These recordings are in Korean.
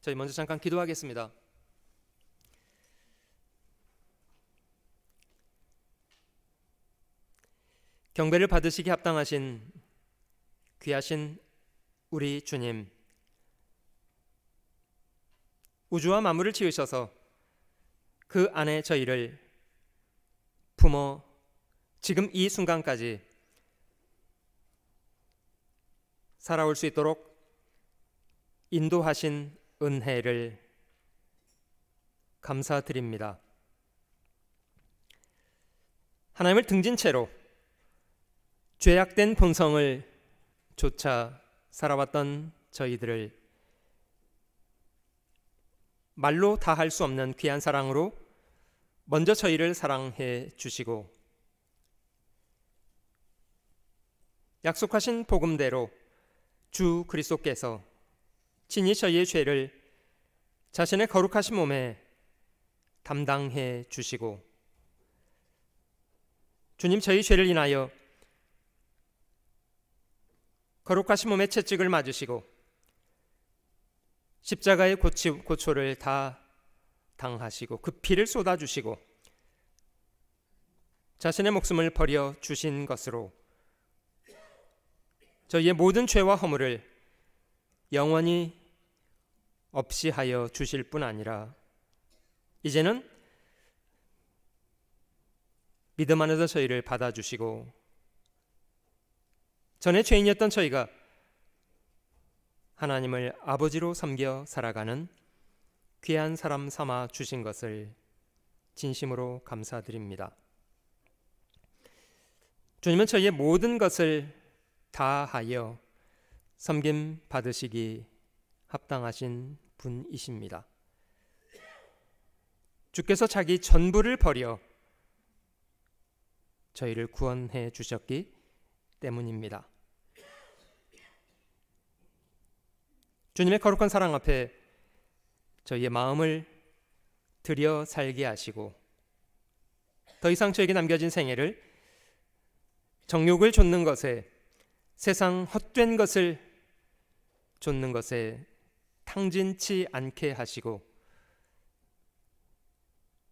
저희 먼저 잠깐 기도하겠습니다. 경배를 받으시기 합당하신 귀하신 우리 주님, 우주와 만물을 지으셔서 그 안에 저희를 품어 지금 이 순간까지 살아올 수 있도록 인도하신 은혜를 감사드립니다. 하나님을 등진 채로 죄악된 본성을 쫓아 살아왔던 저희들을 말로 다 할 수 없는 귀한 사랑으로 먼저 저희를 사랑해 주시고 약속하신 복음대로 주 그리스도께서 친히 저희의 죄를 자신의 거룩하신 몸에 담당해 주시고 주님, 저희 죄를 인하여 거룩하신 몸의 채찍을 맞으시고 십자가의 고초를 다 당하시고 그 피를 쏟아주시고 자신의 목숨을 버려 주신 것으로 저희의 모든 죄와 허물을 영원히 없이 하여 주실 뿐 아니라 이제는 믿음 안에서 저희를 받아주시고 전에 죄인이었던 저희가 하나님을 아버지로 섬겨 살아가는 귀한 사람 삼아 주신 것을 진심으로 감사드립니다. 주님은 저희의 모든 것을 다하여 섬김 받으시기 합당하신 분이십니다. 주께서 자기 전부를 버려 저희를 구원해 주셨기 때문입니다. 주님의 거룩한 사랑 앞에 저희의 마음을 들여 살게 하시고 더 이상 저에게 남겨진 생애를 정욕을 좇는 것에, 세상 헛된 것을 좇는 것에 탕진치 않게 하시고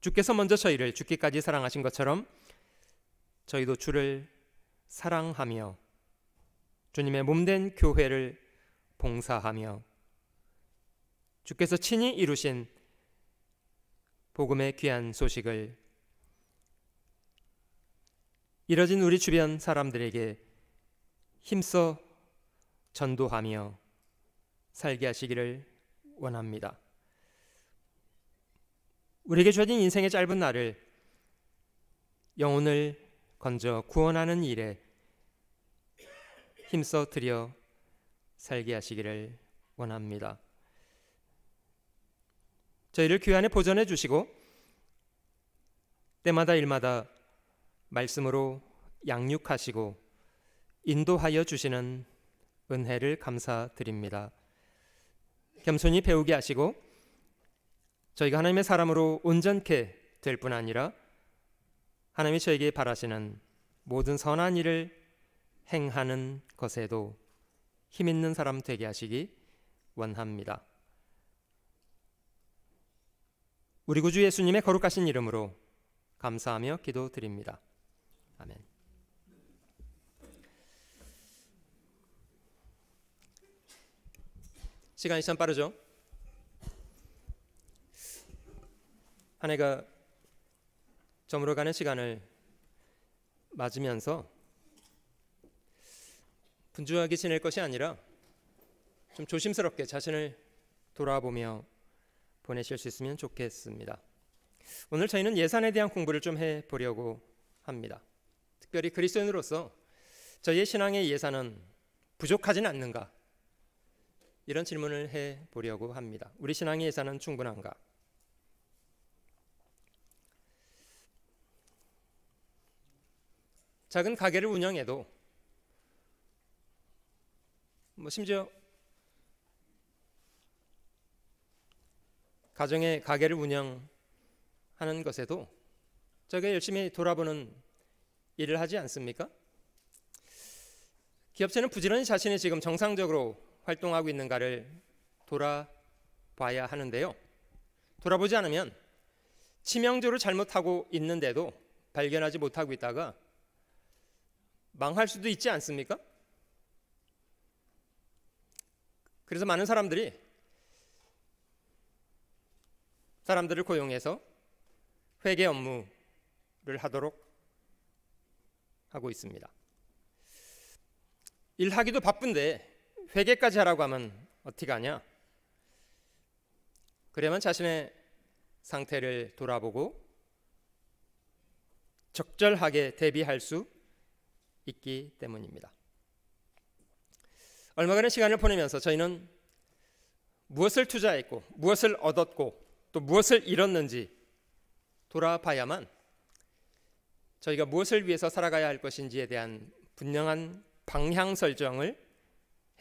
주께서 먼저 저희를 죽기까지 사랑하신 것처럼 저희도 주를 사랑하며 주님의 몸된 교회를 봉사하며 주께서 친히 이루신 복음의 귀한 소식을 이뤄진 우리 주변 사람들에게 힘써 전도하며 살게 하시기를 원합니다. 우리에게 주어진 인생의 짧은 날을 영혼을 건져 구원하는 일에 힘써 들여 살게 하시기를 원합니다. 저희를 귀환에 보전해 주시고 때마다 일마다 말씀으로 양육하시고 인도하여 주시는 은혜를 감사드립니다. 겸손히 배우게 하시고 저희가 하나님의 사람으로 온전케 될 뿐 아니라 하나님이 저에게 바라시는 모든 선한 일을 행하는 것에도 힘있는 사람 되게 하시기 원합니다. 우리 구주 예수님의 거룩하신 이름으로 감사하며 기도드립니다. 아멘. 시간이 참 빠르죠? 한 해가 저물어가는 시간을 맞으면서 분주하게 지낼 것이 아니라 좀 조심스럽게 자신을 돌아보며 보내실 수 있으면 좋겠습니다. 오늘 저희는 예산에 대한 공부를 좀 해보려고 합니다. 특별히 그리스도인으로서 저희의 신앙의 예산은 부족하진 않는가? 이런 질문을 해보려고 합니다. 우리 신앙의 예산은 충분한가? 작은 가게를 운영해도 심지어 가정의 가게를 운영하는 것에도 저게 열심히 돌아보는 일을 하지 않습니까? 기업체는 부지런히 자신이 지금 정상적으로 활동하고 있는가를 돌아봐야 하는데요. 돌아보지 않으면 치명적으로 잘못하고 있는데도 발견하지 못하고 있다가 망할 수도 있지 않습니까? 그래서 많은 사람들을 고용해서 회계 업무를 하도록 하고 있습니다. 일하기도 바쁜데 회계까지 하라고 하면 어떻게 하냐? 그래야만 자신의 상태를 돌아보고 적절하게 대비할 수 있기 때문입니다. 얼마간의 시간을 보내면서 저희는 무엇을 투자했고 무엇을 얻었고 또 무엇을 잃었는지 돌아봐야만 저희가 무엇을 위해서 살아가야 할 것인지에 대한 분명한 방향 설정을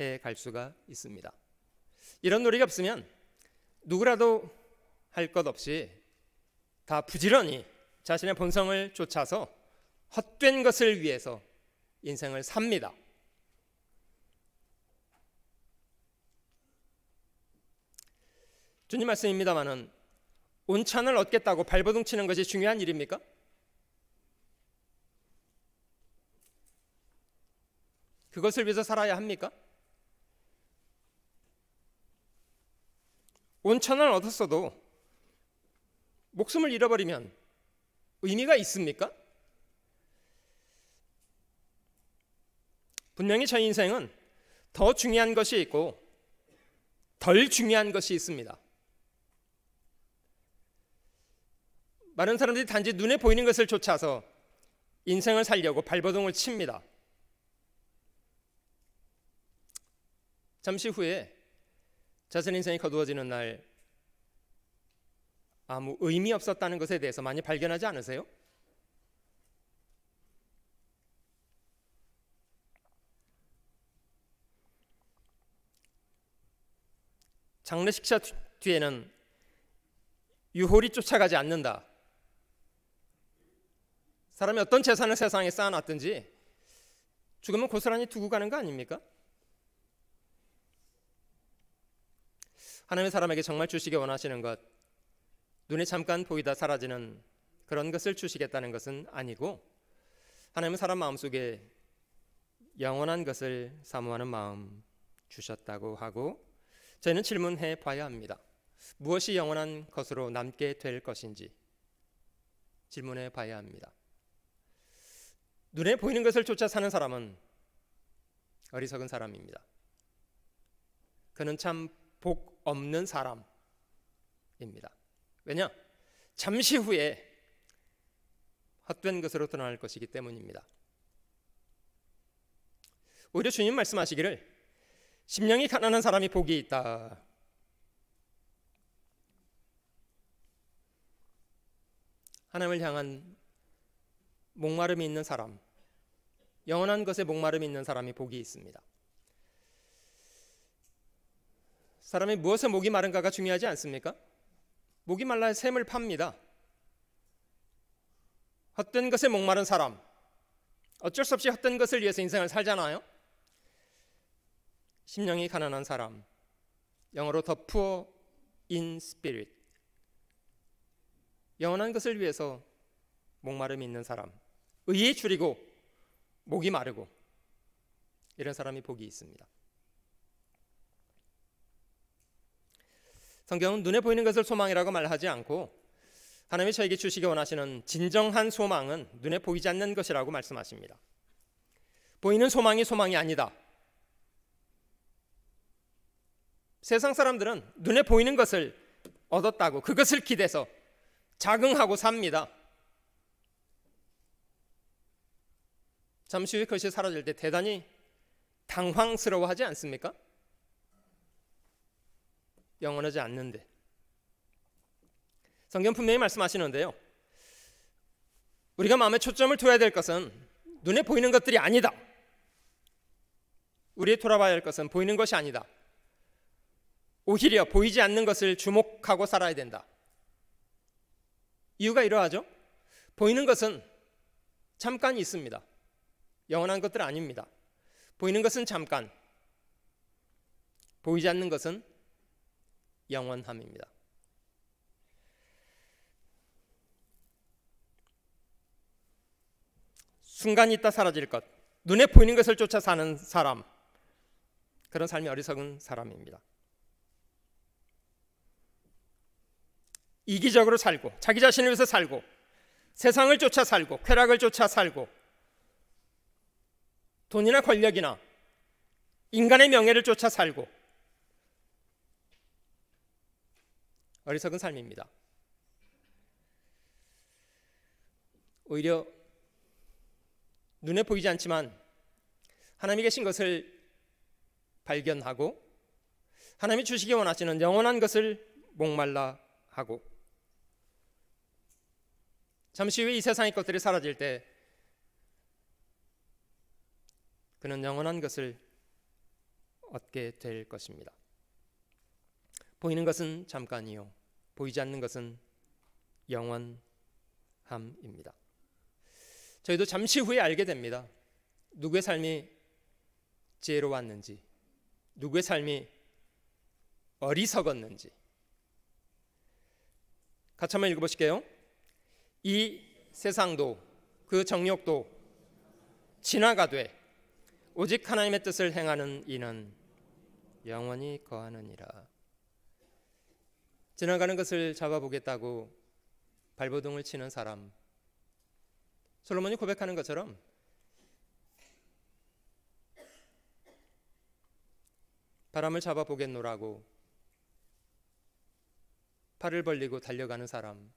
해갈 수가 있습니다. 이런 노력이 없으면 누구라도 할 것 없이 다 부지런히 자신의 본성을 쫓아서 헛된 것을 위해서 인생을 삽니다. 주님 말씀입니다마는 온찬을 얻겠다고 발버둥 치는 것이 중요한 일입니까? 그것을 위해서 살아야 합니까? 온천을 얻었어도 목숨을 잃어버리면 의미가 있습니까? 분명히 저희 인생은 더 중요한 것이 있고 덜 중요한 것이 있습니다. 많은 사람들이 단지 눈에 보이는 것을 쫓아서 인생을 살려고 발버둥을 칩니다. 잠시 후에 자신의 인생이 거두어지는 날 아무 의미 없었다는 것에 대해서 많이 발견하지 않으세요? 장례식차 뒤에는 유홀이 쫓아가지 않는다. 사람이 어떤 재산을 세상에 쌓아놨든지 죽으면 고스란히 두고 가는 거 아닙니까? 하나님의 사람에게 정말 주시기 원하시는 것, 눈에 잠깐 보이다 사라지는 그런 것을 주시겠다는 것은 아니고 하나님은 사람 마음속에 영원한 것을 사모하는 마음 주셨다고 하고 저희는 질문해 봐야 합니다. 무엇이 영원한 것으로 남게 될 것인지 질문해 봐야 합니다. 눈에 보이는 것을 쫓아 사는 사람은 어리석은 사람입니다. 그는 참 복 없는 사람입니다. 왜냐? 잠시 후에 헛된 것으로 드러날 것이기 때문입니다. 오히려 주님 말씀하시기를 심령이 가난한 사람이 복이 있다. 하나님을 향한 목마름이 있는 사람, 영원한 것에 목마름이 있는 사람이 복이 있습니다. 사람이 무엇에 목이 마른가가 중요하지 않습니까? 목이 말라야 샘을 팝니다. 헛된 것에 목마른 사람, 어쩔 수 없이 헛된 것을 위해서 인생을 살잖아요. 심령이 가난한 사람, 영어로 the poor in spirit, 영원한 것을 위해서 목마름이 있는 사람, 의에 줄이고 목이 마르고 이런 사람이 복이 있습니다. 성경은 눈에 보이는 것을 소망이라고 말하지 않고 하나님이 저에게 주시기 원하시는 진정한 소망은 눈에 보이지 않는 것이라고 말씀하십니다. 보이는 소망이 소망이 아니다. 세상 사람들은 눈에 보이는 것을 얻었다고 그것을 기대서 자긍하고 삽니다. 잠시 후에 그것이 사라질 때 대단히 당황스러워하지 않습니까? 영원하지 않는데. 성경 분명히 말씀하시는데요, 우리가 마음에 초점을 둬야 될 것은 눈에 보이는 것들이 아니다. 우리의 돌아봐야 할 것은 보이는 것이 아니다. 오히려 보이지 않는 것을 주목하고 살아야 된다. 이유가 이러하죠. 보이는 것은 잠깐 있습니다. 영원한 것들 아닙니다. 보이는 것은 잠깐, 보이지 않는 것은 영원함입니다. 순간 있다 사라질 것, 눈에 보이는 것을 쫓아 사는 사람, 그런 삶이 어리석은 사람입니다. 이기적으로 살고 자기 자신을 위해서 살고 세상을 쫓아 살고 쾌락을 쫓아 살고 돈이나 권력이나 인간의 명예를 쫓아 살고 어리석은 삶입니다. 오히려 눈에 보이지 않지만 하나님이 계신 것을 발견하고 하나님이 주시기 원하시는 영원한 것을 목말라 하고 잠시 후에 이 세상의 것들이 사라질 때 그는 영원한 것을 얻게 될 것입니다. 보이는 것은 잠깐이요 보이지 않는 것은 영원함입니다. 저희도 잠시 후에 알게 됩니다. 누구의 삶이 지혜로웠는지, 누구의 삶이 어리석었는지. 같이 한번 읽어보실게요. 이 세상도 그 정욕도 지나가되 오직 하나님의 뜻을 행하는 이는 영원히 거하느니라. 지나가는 것을 잡아보겠다고 발버둥을 치는 사람, 솔로몬이 고백하는 것처럼 바람을 잡아보겠노라고 팔을 벌리고 달려가는 사람,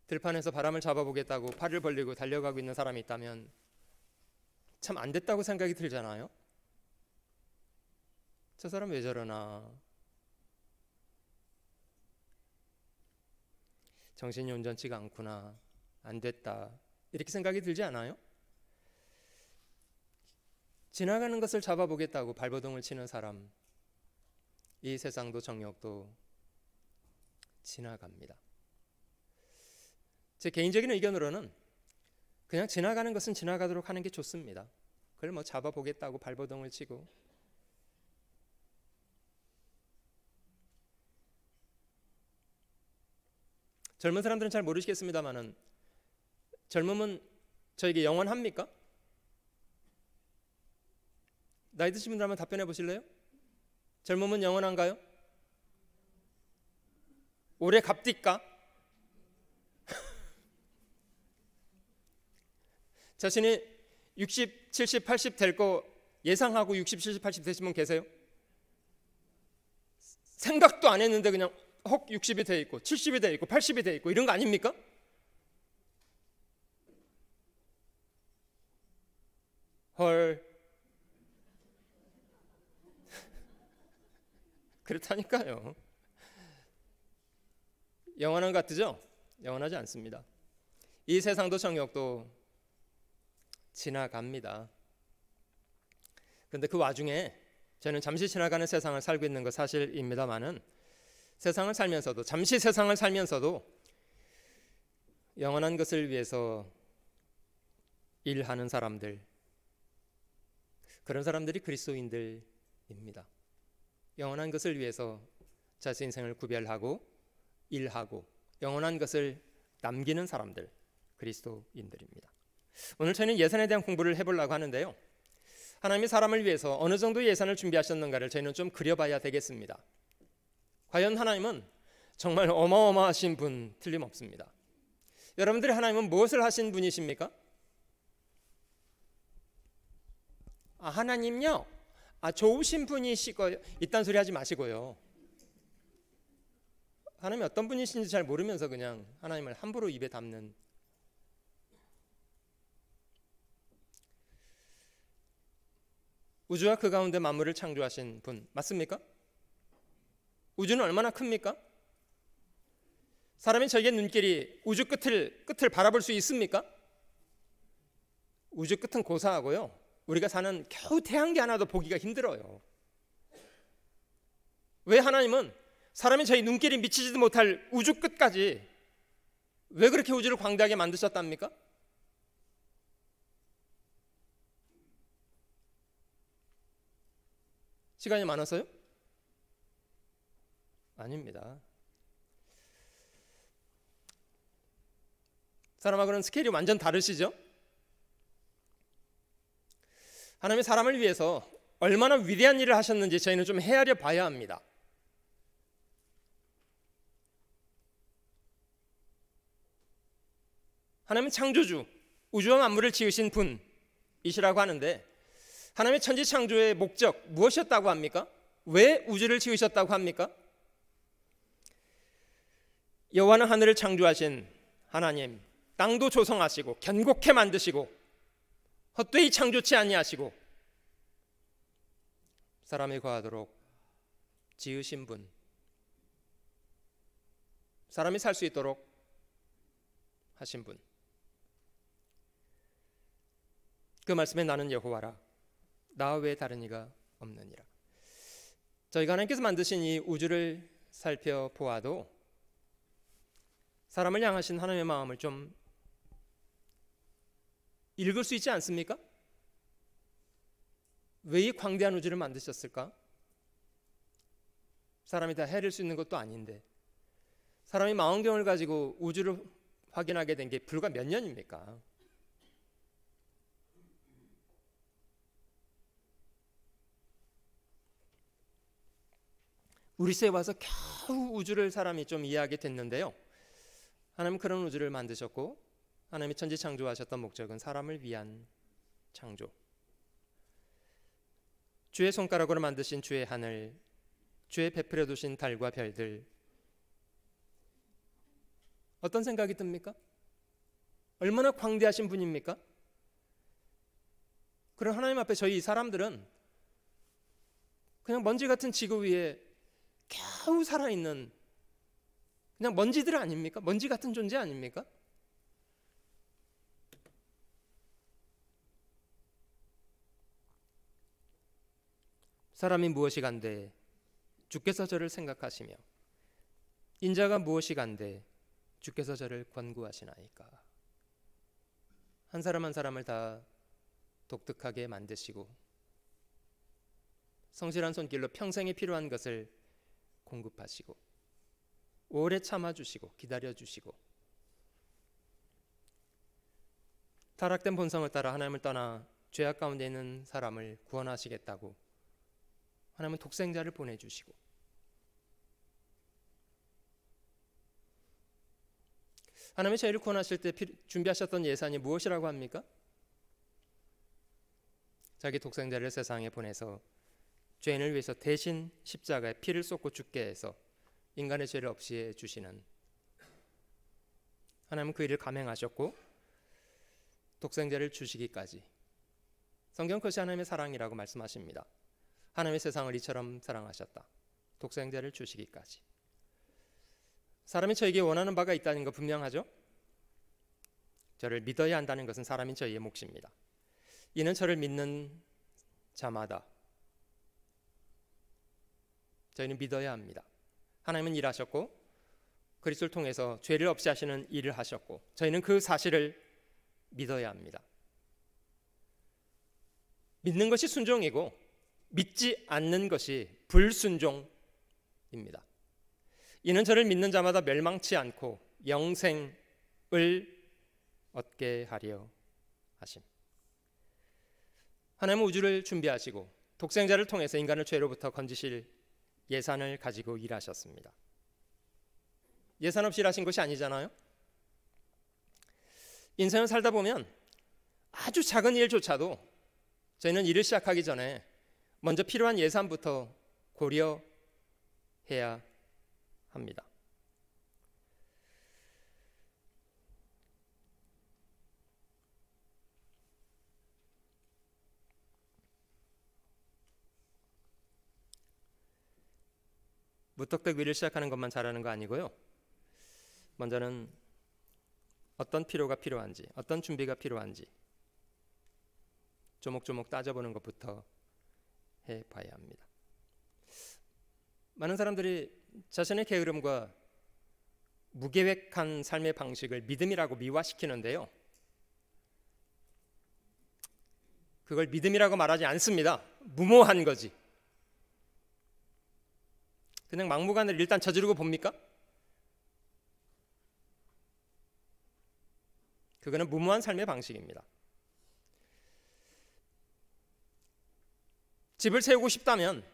들판에서 바람을 잡아보겠다고 팔을 벌리고 달려가고 있는 사람이 있다면 참 안 됐다고 생각이 들잖아요. 저 사람 왜 저러나, 정신이 온전치가 않구나, 안 됐다, 이렇게 생각이 들지 않아요? 지나가는 것을 잡아보겠다고 발버둥을 치는 사람, 이 세상도 정욕도 지나갑니다. 제 개인적인 의견으로는 그냥 지나가는 것은 지나가도록 하는 게 좋습니다. 그걸 뭐 잡아보겠다고 발버둥을 치고. 젊은 사람들은 잘 모르시겠습니다만은 젊음은 저에게 영원합니까? 나이 드신 분들 한번 답변해 보실래요? 젊음은 영원한가요? 오래 갑디까? 자신이 60, 70, 80 될 거 예상하고 60, 70, 80 되신 분 계세요? 생각도 안 했는데 그냥 혹 60이 돼 있고 70이 돼 있고 80이 돼 있고 이런 거 아닙니까? 헐. 그렇다니까요. 영원한 것 같으죠? 영원하지 않습니다. 이 세상도 정욕도 지나갑니다. 그런데 그 와중에 저는 잠시 지나가는 세상을 살고 있는 것 사실입니다만은 세상을 살면서도, 잠시 세상을 살면서도 영원한 것을 위해서 일하는 사람들, 그런 사람들이 그리스도인들입니다. 영원한 것을 위해서 자신의 인생을 구별하고 일하고 영원한 것을 남기는 사람들, 그리스도인들입니다. 오늘 저희는 예산에 대한 공부를 해보려고 하는데요, 하나님이 사람을 위해서 어느 정도 예산을 준비하셨는가를 저희는 좀 그려봐야 되겠습니다. 과연 하나님은 정말 어마어마하신 분 틀림없습니다. 여러분들이 하나님은 무엇을 하신 분이십니까? 하나님요? 좋으신 분이시고요. 이딴 소리 하지 마시고요. 하나님이 어떤 분이신지 잘 모르면서 그냥 하나님을 함부로 입에 담는, 우주와 그 가운데 만물을 창조하신 분 맞습니까? 우주는 얼마나 큽니까? 사람이 저희의 눈길이 우주 끝을 바라볼 수 있습니까? 우주 끝은 고사하고요, 우리가 사는 겨우 태양계 하나도 보기가 힘들어요. 왜 하나님은 사람이 저희 눈길이 미치지도 못할 우주 끝까지 왜 그렇게 우주를 광대하게 만드셨답니까? 시간이 많아서요? 아닙니다. 사람하고는 스케일이 완전 다르시죠? 하나님이 사람을 위해서 얼마나 위대한 일을 하셨는지 저희는 좀 헤아려 봐야 합니다. 하나님은 창조주, 우주와 만물을 지으신 분이시라고 하는데 하나님의 천지창조의 목적 무엇이었다고 합니까? 왜 우주를 지으셨다고 합니까? 여호와는 하늘을 창조하신 하나님, 땅도 조성하시고 견고케 만드시고 헛되이 창조치 아니하시고 사람이 거하도록 지으신 분, 사람이 살 수 있도록 하신 분. 그 말씀에 나는 여호와라, 나 외에 다른 이가 없느니라. 저희가 하나님께서 만드신 이 우주를 살펴보아도 사람을 향하신 하나님의 마음을 좀 읽을 수 있지 않습니까? 왜 이 광대한 우주를 만드셨을까? 사람이 다 헤아릴 수 있는 것도 아닌데 사람이 망원경을 가지고 우주를 확인하게 된 게 불과 몇 년입니까? 우리 시대에 와서 겨우 우주를 사람이 좀 이해하게 됐는데요. 하나님은 그런 우주를 만드셨고 하나님이 천지 창조하셨던 목적은 사람을 위한 창조. 주의 손가락으로 만드신 주의 하늘, 주의 베풀어 두신 달과 별들. 어떤 생각이 듭니까? 얼마나 광대하신 분입니까? 그런 하나님 앞에 저희 이 사람들은 그냥 먼지 같은 지구 위에 겨우 살아있는 그냥 먼지들 아닙니까? 먼지 같은 존재 아닙니까? 사람이 무엇이간데 주께서 저를 생각하시며 인자가 무엇이간데 주께서 저를 권고하시나이까. 한 사람 한 사람을 다 독특하게 만드시고 성실한 손길로 평생에 필요한 것을 공급하시고 오래 참아주시고 기다려주시고 타락된 본성을 따라 하나님을 떠나 죄악 가운데 있는 사람을 구원하시겠다고 하나님은 독생자를 보내주시고 하나님이 저희를 구원하실 때 준비하셨던 예산이 무엇이라고 합니까? 자기 독생자를 세상에 보내서 죄인을 위해서 대신 십자가에 피를 쏟고 죽게 해서 인간의 죄를 없이해 주시는 하나님은 그 일을 감행하셨고 독생자를 주시기까지 성경 그것이 하나님의 사랑이라고 말씀하십니다. 하나님의 세상을 이처럼 사랑하셨다. 독생자를 주시기까지. 사람이 저에게 원하는 바가 있다는 거 분명하죠? 저를 믿어야 한다는 것은 사람인 저희의 몫입니다. 이는 저를 믿는 자마다 저희는 믿어야 합니다. 하나님은 일하셨고 그리스도를 통해서 죄를 없이 하시는 일을 하셨고 저희는 그 사실을 믿어야 합니다. 믿는 것이 순종이고 믿지 않는 것이 불순종입니다. 이는 저를 믿는 자마다 멸망치 않고 영생을 얻게 하려 하심. 하나님은 우주를 준비하시고 독생자를 통해서 인간을 죄로부터 건지실 예산을 가지고 일하셨습니다. 예산 없이 일하신 것이 아니잖아요. 인생을 살다 보면 아주 작은 일조차도 저희는 일을 시작하기 전에 먼저 필요한 예산부터 고려해야 합니다. 무턱대고 일을 시작하는 것만 잘하는 거 아니고요. 먼저는 어떤 필요가 필요한지, 어떤 준비가 필요한지 조목조목 따져보는 것부터 해봐야 합니다. 많은 사람들이 자신의 게으름과 무계획한 삶의 방식을 믿음이라고 미화시키는데요. 그걸 믿음이라고 말하지 않습니다. 무모한 거지. 그냥 막무가내로 일단 저지르고 봅니까? 그거는 무모한 삶의 방식입니다. 집을 세우고 싶다면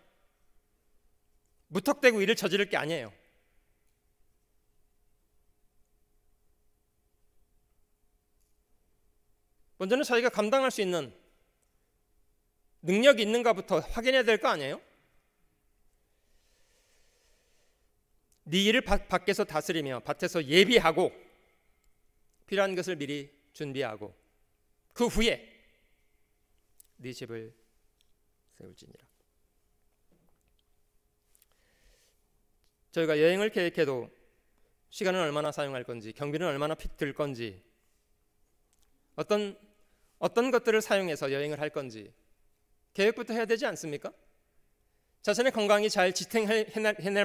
무턱대고 일을 저지를 게 아니에요. 먼저는 자기가 감당할 수 있는 능력이 있는가부터 확인해야 될 거 아니에요? 네 일을 밖에서 다스리며 밭에서 예비하고 필요한 것을 미리 준비하고 그 후에 네 집을 세울지니라. 저희가 여행을 계획해도 시간은 얼마나 사용할 건지, 경비는 얼마나 들 건지, 어떤 것들을 사용해서 여행을 할 건지 계획부터 해야 되지 않습니까? 자신의 건강이 잘 지탱해낼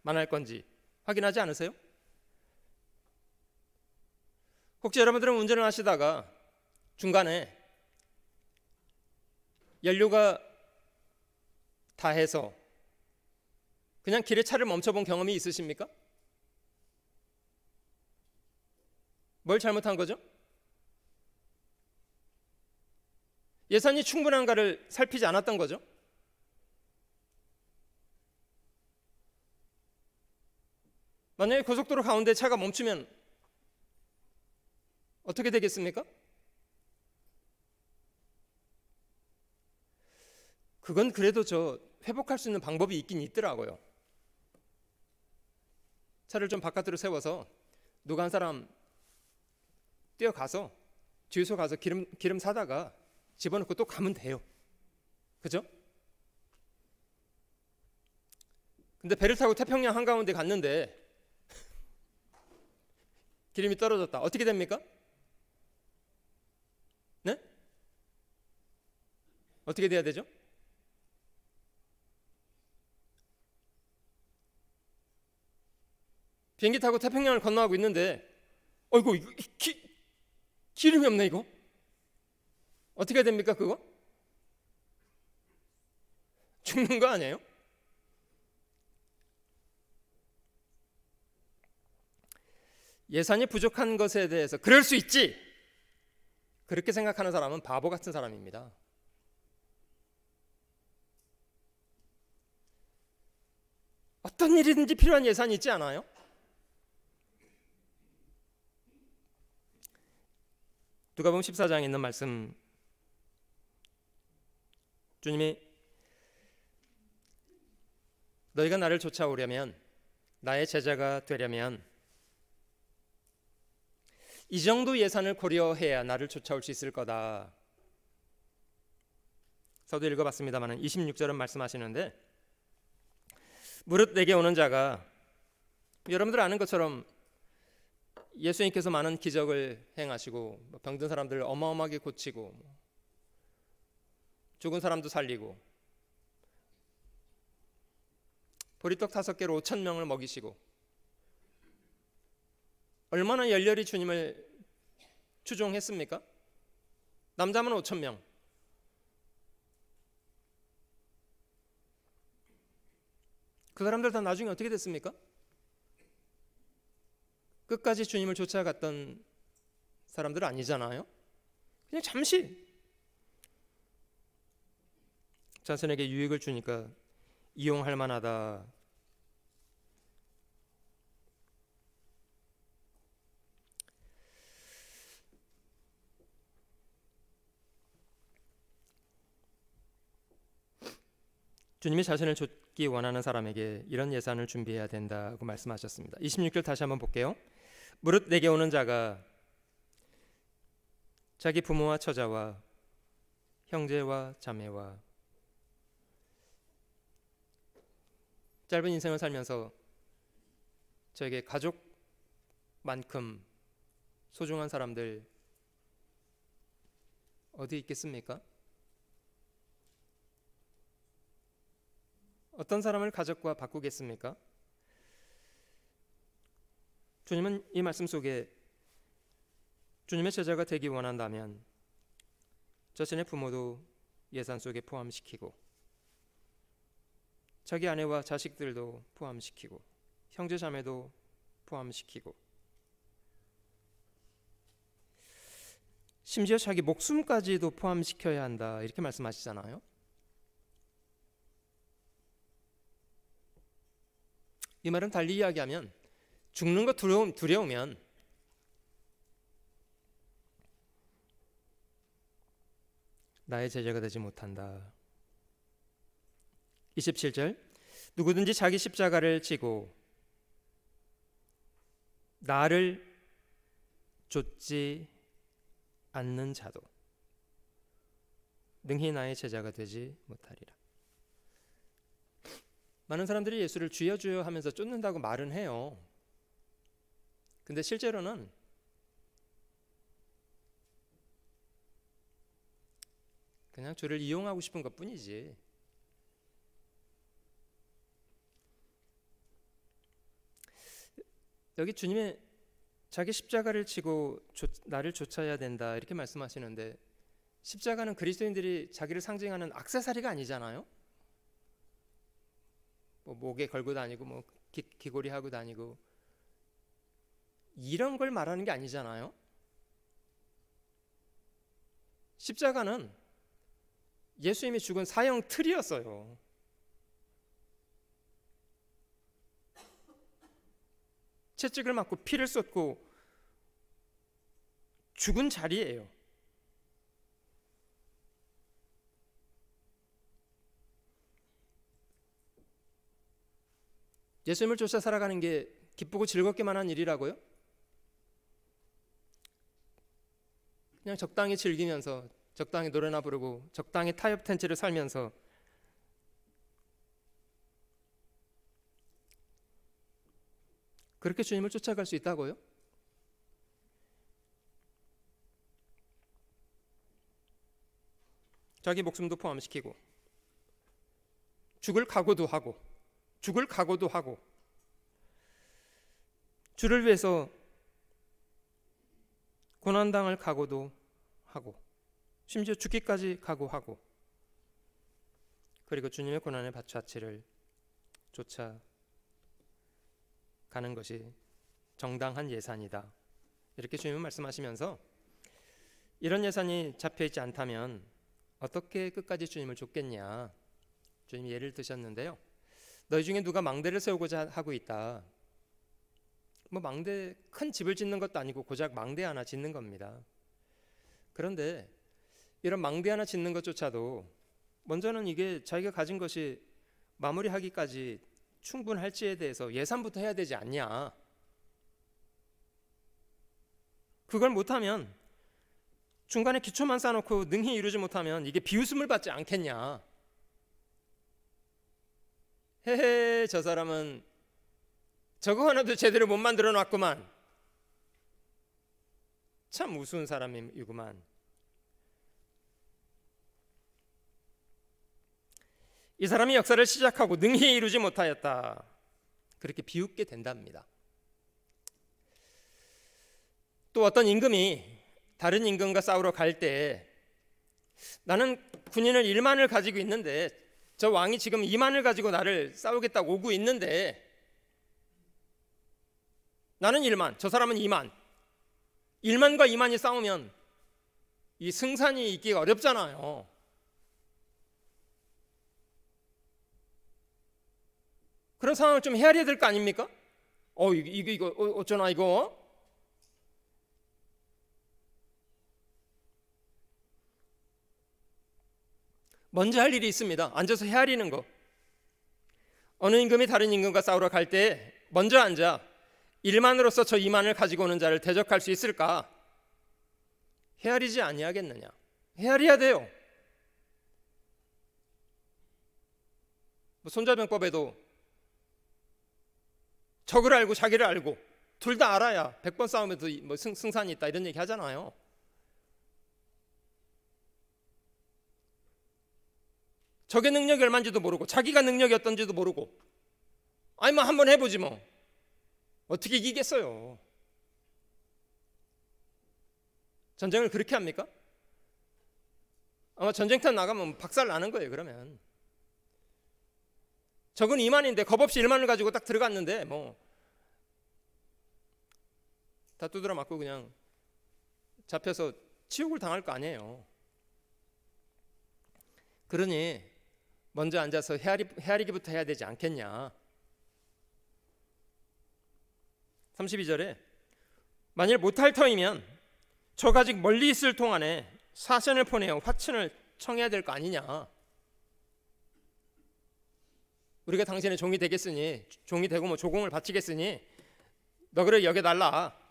만할 건지 확인하지 않으세요? 혹시 여러분들은 운전을 하시다가 중간에 연료가 다해서 그냥 길에 차를 멈춰본 경험이 있으십니까? 뭘 잘못한 거죠? 예산이 충분한가를 살피지 않았던 거죠. 만약에 고속도로 가운데 차가 멈추면 어떻게 되겠습니까? 그건 그래도 회복할 수 있는 방법이 있긴 있더라고요. 차를 좀 바깥으로 세워서 누가 한 사람 뛰어가서 주유소 가서 기름 사다가 집어넣고 또 가면 돼요. 그죠? 근데 배를 타고 태평양 한가운데 갔는데 기름이 떨어졌다. 어떻게 됩니까? 네? 어떻게 돼야 되죠? 비행기 타고 태평양을 건너가고 있는데 이거 기름이 없네. 이거 어떻게 됩니까? 그거? 죽는 거 아니에요? 예산이 부족한 것에 대해서 그럴 수 있지, 그렇게 생각하는 사람은 바보 같은 사람입니다. 어떤 일이든지 필요한 예산이 있지 않아요? 누가복음 14장에 있는 말씀, 주님이 너희가 나를 쫓아오려면, 나의 제자가 되려면 이 정도 예산을 고려해야 나를 쫓아올 수 있을 거다. 저도 읽어봤습니다만 26절은 말씀하시는데, 무릇 내게 오는 자가, 여러분들 아는 것처럼 예수님께서 많은 기적을 행하시고 병든 사람들을 어마어마하게 고치고 죽은 사람도 살리고 보리떡 5개로 5,000명을 먹이시고 얼마나 열렬히 주님을 추종했습니까? 남자만 5,000명. 그 사람들 다 나중에 어떻게 됐습니까? 끝까지 주님을 쫓아갔던 사람들 아니잖아요. 그냥 잠시 자신에게 유익을 주니까 이용할 만하다. 주님이 자신을 쫓기 원하는 사람에게 이런 예산을 준비해야 된다고 말씀하셨습니다. 26절 다시 한번 볼게요. 무릇 내게 오는 자가 자기 부모와 처자와 형제와 자매와, 짧은 인생을 살면서 저에게 가족만큼 소중한 사람들 어디 있겠습니까? 어떤 사람을 가족과 바꾸겠습니까? 주님은 이 말씀 속에 주님의 제자가 되기 원한다면 자신의 부모도 예산 속에 포함시키고 자기 아내와 자식들도 포함시키고 형제 자매도 포함시키고 심지어 자기 목숨까지도 포함시켜야 한다 이렇게 말씀하시잖아요. 이 말은 달리 이야기하면 죽는 거 두려우면 나의 제자가 되지 못한다. 27절 누구든지 자기 십자가를 지고 나를 좇지 않는 자도 능히 나의 제자가 되지 못하리라. 많은 사람들이 예수를 주여 주여 하면서 쫓는다고 말은 해요. 근데 실제로는 그냥 주를 이용하고 싶은 것뿐이지. 여기 주님의 자기 십자가를 지고 나를 쫓아야 된다 이렇게 말씀하시는데 십자가는 그리스도인들이 자기를 상징하는 액세서리가 아니잖아요. 뭐 목에 걸고 다니고 뭐 귀걸이 하고 다니고 이런 걸 말하는 게 아니잖아요. 십자가는 예수님이 죽은 사형 틀이었어요. 채찍을 맞고 피를 쏟고 죽은 자리예요. 예수님을 쫓아 살아가는 게 기쁘고 즐겁기만 한 일이라고요? 그냥 적당히 즐기면서 적당히 노래나 부르고 적당히 타협 텐치를 살면서 그렇게 주님을 쫓아갈 수 있다고요? 자기 목숨도 포함시키고 죽을 각오도 하고 주를 위해서 고난당할 각오도 하고 심지어 죽기까지 각오하고 그리고 주님의 고난의 자체를 쫓아가는 것이 정당한 예산이다 이렇게 주님은 말씀하시면서 이런 예산이 잡혀있지 않다면 어떻게 끝까지 주님을 쫓겠냐 주님이 예를 드셨는데요. 너희 중에 누가 망대를 세우고자 하고 있다. 뭐 망대 큰 집을 짓는 것도 아니고 고작 망대 하나 짓는 겁니다. 그런데 이런 망대 하나 짓는 것조차도 먼저는 이게 자기가 가진 것이 마무리하기까지 충분할지에 대해서 예산부터 해야 되지 않냐. 그걸 못하면 중간에 기초만 쌓아놓고 능히 이루지 못하면 이게 비웃음을 받지 않겠냐. 헤헤 저 사람은 저거 하나도 제대로 못 만들어 놨구만. 참 우스운 사람이구만. 이 사람이 역사를 시작하고 능히 이루지 못하였다. 그렇게 비웃게 된답니다. 또 어떤 임금이 다른 임금과 싸우러 갈 때 나는 군인을 1만을 가지고 있는데 저 왕이 지금 2만을 가지고 나를 싸우겠다고 오고 있는데 나는 1만, 저 사람은 2만. 1만과 2만이 싸우면 이 승산이 있기가 어렵잖아요. 그런 상황을 좀 헤아려야 될 거 아닙니까? 이거 어쩌나 이거? 먼저 할 일이 있습니다. 앉아서 헤아리는 거. 어느 임금이 다른 임금과 싸우러 갈 때 먼저 앉아 1만으로서 저 2만을 가지고 오는 자를 대적할 수 있을까? 헤아리지 아니하겠느냐? 헤아려야 돼요. 뭐 손자병법에도 적을 알고 자기를 알고 둘 다 알아야 100번 싸우면도 뭐 승산이 있다 이런 얘기 하잖아요. 적의 능력이 얼마인지도 모르고 자기가 능력이 어떤지도 모르고 아니 뭐 한번 해보지 뭐 어떻게 이기겠어요. 전쟁을 그렇게 합니까? 아마 전쟁터 나가면 박살 나는 거예요. 그러면 적은 2만인데 겁없이 1만을 가지고 딱 들어갔는데 뭐 다 두드려 맞고 그냥 잡혀서 치욕을 당할 거 아니에요. 그러니 먼저 앉아서 헤아리기부터 해야 되지 않겠냐. 32절에 만일 못할 터이면 저가 아직 멀리 있을 동안에 사신을 보내어 화친을 청해야 될 거 아니냐. 우리가 당신의 종이 되겠으니, 종이 되고 뭐 조공을 바치겠으니 너그를 여겨달라,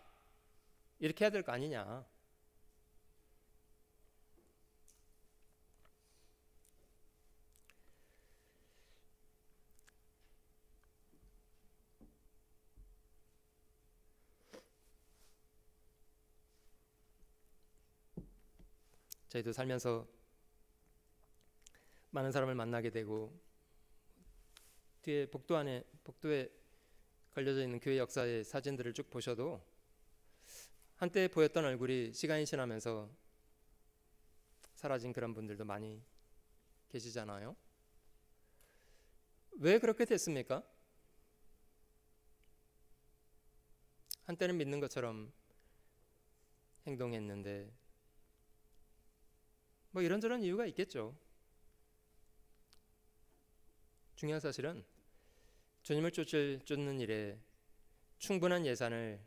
이렇게 해야 될 거 아니냐. 저희도 살면서 많은 사람을 만나게 되고, 뒤에 복도에 걸려져 있는 교회 역사의 사진들을 쭉 보셔도 한때 보였던 얼굴이 시간이 지나면서 사라진 그런 분들도 많이 계시잖아요. 왜 그렇게 됐습니까? 한때는 믿는 것처럼 행동했는데 뭐 이런저런 이유가 있겠죠. 중요한 사실은 주님을 쫓는 일에 충분한 예산을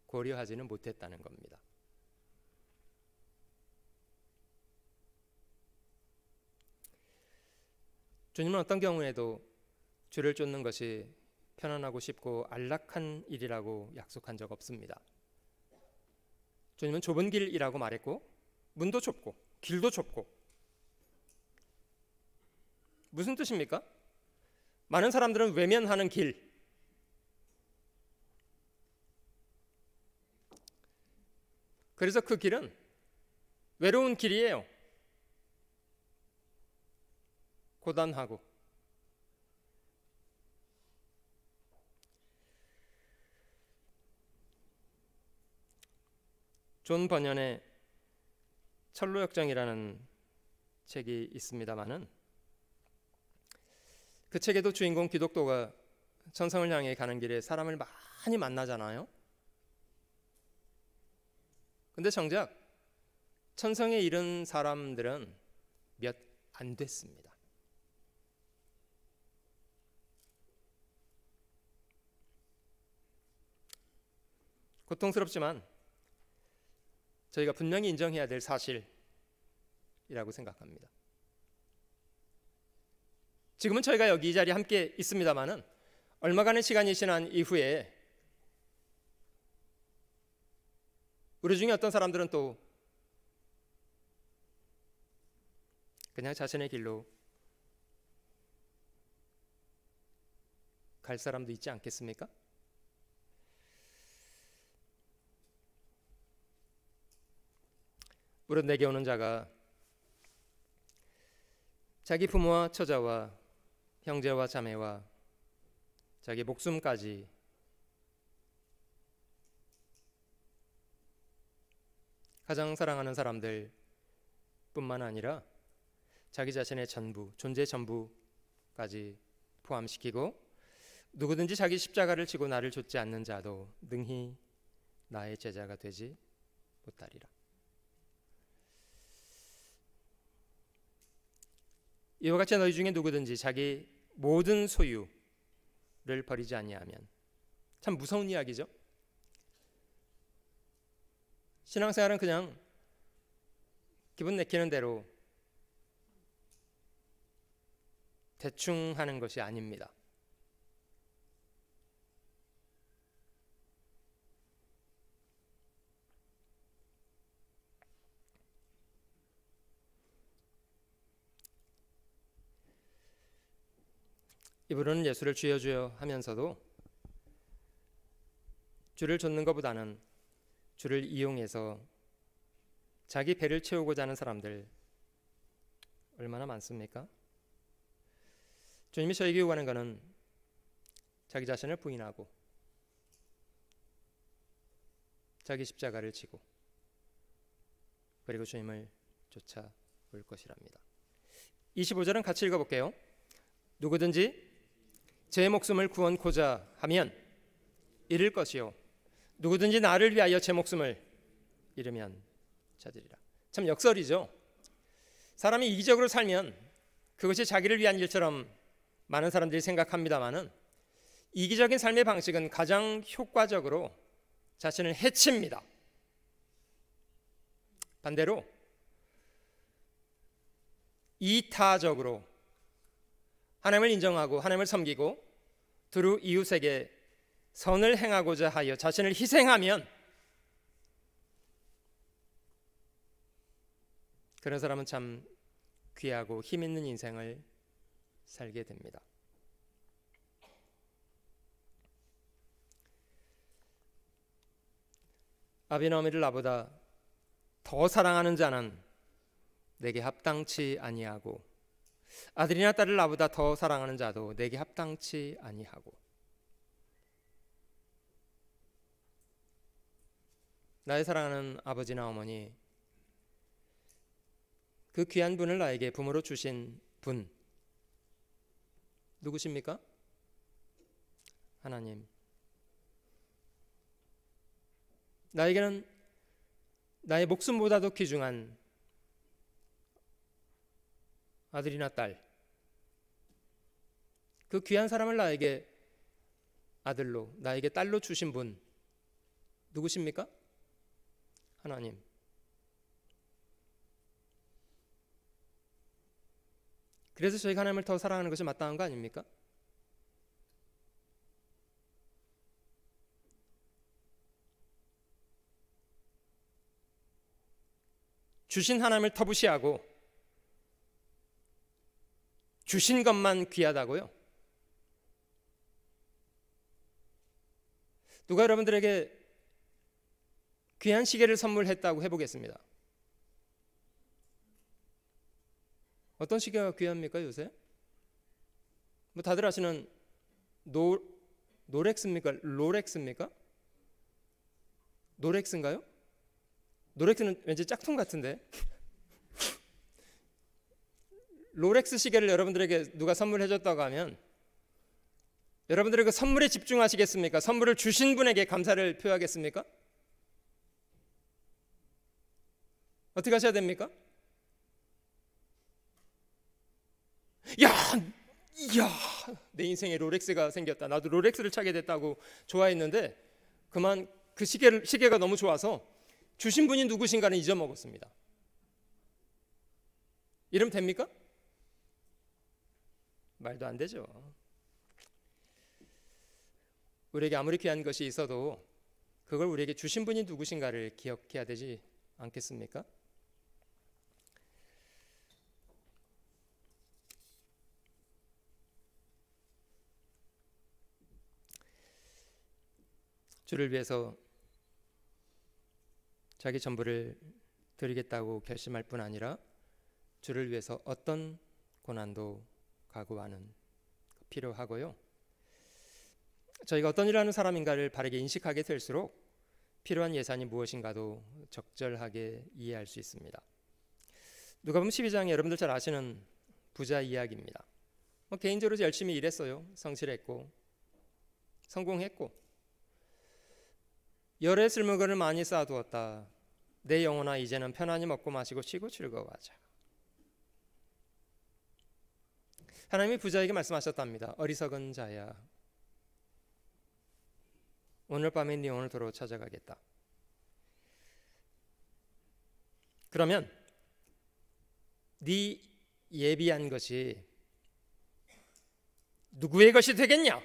고려하지는 못했다는 겁니다. 주님은 어떤 경우에도 주를 쫓는 것이 편안하고 쉽고 안락한 일이라고 약속한 적 없습니다. 주님은 좁은 길이라고 말했고, 문도 좁고 길도 좁고. 무슨 뜻입니까? 많은 사람들은 외면하는 길, 그래서 그 길은 외로운 길이에요. 고단하고. 존 버년의 철로역정이라는 책이 있습니다마는 그 책에도 주인공 기독도가 천성을 향해 가는 길에 사람을 많이 만나잖아요. 근데 정작 천성에 이른 사람들은 몇 안 됐습니다. 고통스럽지만 저희가 분명히 인정해야 될 사실이라고 생각합니다. 지금은 저희가 여기 이 자리에 함께 있습니다마는 얼마간의 시간이 지난 이후에 우리 중에 어떤 사람들은 또 그냥 자신의 길로 갈 사람도 있지 않겠습니까? 무릇 내게 오는 자가 자기 부모와 처자와 형제와 자매와 자기 목숨까지 가장 사랑하는 사람들 뿐만 아니라 자기 자신의 전부, 존재 전부까지 포함시키고 누구든지 자기 십자가를 지고 나를 좇지 않는 자도 능히 나의 제자가 되지 못하리라. 이와 같이 너희 중에 누구든지 자기 모든 소유를 버리지 아니하면, 참 무서운 이야기죠. 신앙생활은 그냥 기분 내키는 대로 대충 하는 것이 아닙니다. 이분은 예수를 주여 주여 하면서도 주를 좇는 것보다는 주를 이용해서 자기 배를 채우고자 하는 사람들 얼마나 많습니까? 주님이 저에게 요구하는 것은 자기 자신을 부인하고 자기 십자가를 지고 그리고 주님을 쫓아올 것이랍니다. 25절은 같이 읽어볼게요. 누구든지 제 목숨을 구원코자 하면 잃을 것이요 누구든지 나를 위하여 제 목숨을 잃으면 찾으리라. 참 역설이죠. 사람이 이기적으로 살면 그것이 자기를 위한 일처럼 많은 사람들이 생각합니다마는 이기적인 삶의 방식은 가장 효과적으로 자신을 해칩니다. 반대로 이타적으로 하나님을 인정하고 하나님을 섬기고 두루 이웃에게 선을 행하고자 하여 자신을 희생하면 그런 사람은 참 귀하고 힘 있는 인생을 살게 됩니다. 아비나 어미를 나보다 더 사랑하는 자는 내게 합당치 아니하고 아들이나 딸을 나보다 더 사랑하는 자도 내게 합당치 아니하고. 나의 사랑하는 아버지나 어머니, 그 귀한 분을 나에게 부모로 주신 분 누구십니까? 하나님. 나에게는 나의 목숨보다도 귀중한 아들이나 딸, 그 귀한 사람을 나에게 아들로, 나에게 딸로 주신 분 누구십니까? 하나님. 그래서 저희가 하나님을 더 사랑하는 것이 마땅한 거 아닙니까? 주신 하나님을 터부시하고 주신 것만 귀하다고요? 누가 여러분들에게 귀한 시계를 선물했다고 해보겠습니다. 어떤 시계가 귀합니까 요새? 뭐 다들 아시는 노렉스입니까? 롤렉스입니까? 노렉스인가요? 노렉스는 왠지 짝퉁 같은데. 롤렉스 시계를 여러분들에게 누가 선물해줬다고 하면 여러분들의 그 선물에 집중하시겠습니까? 선물을 주신 분에게 감사를 표하겠습니까? 어떻게 하셔야 됩니까? 야, 내 인생에 롤렉스가 생겼다. 나도 롤렉스를 차게 됐다고 좋아했는데 그만 그 시계가 너무 좋아서 주신 분이 누구신가는 잊어먹었습니다. 이러면 됩니까? 말도 안 되죠. 우리에게 아무리 귀한 것이 있어도 그걸 우리에게 주신 분이 누구신가를 기억해야 되지 않겠습니까? 주를 위해서 자기 전부를 드리겠다고 결심할 뿐 아니라 주를 위해서 어떤 고난도 각오하는 필요하고요. 저희가 어떤 일을 하는 사람인가를 바르게 인식하게 될수록 필요한 예산이 무엇인가도 적절하게 이해할 수 있습니다. 누가복음 12장에 여러분들 잘 아시는 부자 이야기입니다. 개인적으로 열심히 일했어요. 성실했고 성공했고 열의 쓸물건을 많이 쌓아두었다. 내 영혼아 이제는 편안히 먹고 마시고 쉬고 즐거워하자. 하나님이 부자에게 말씀하셨답니다. 어리석은 자야, 오늘 밤에 네 영혼을 도로 찾아가겠다. 그러면 네 예비한 것이 누구의 것이 되겠냐?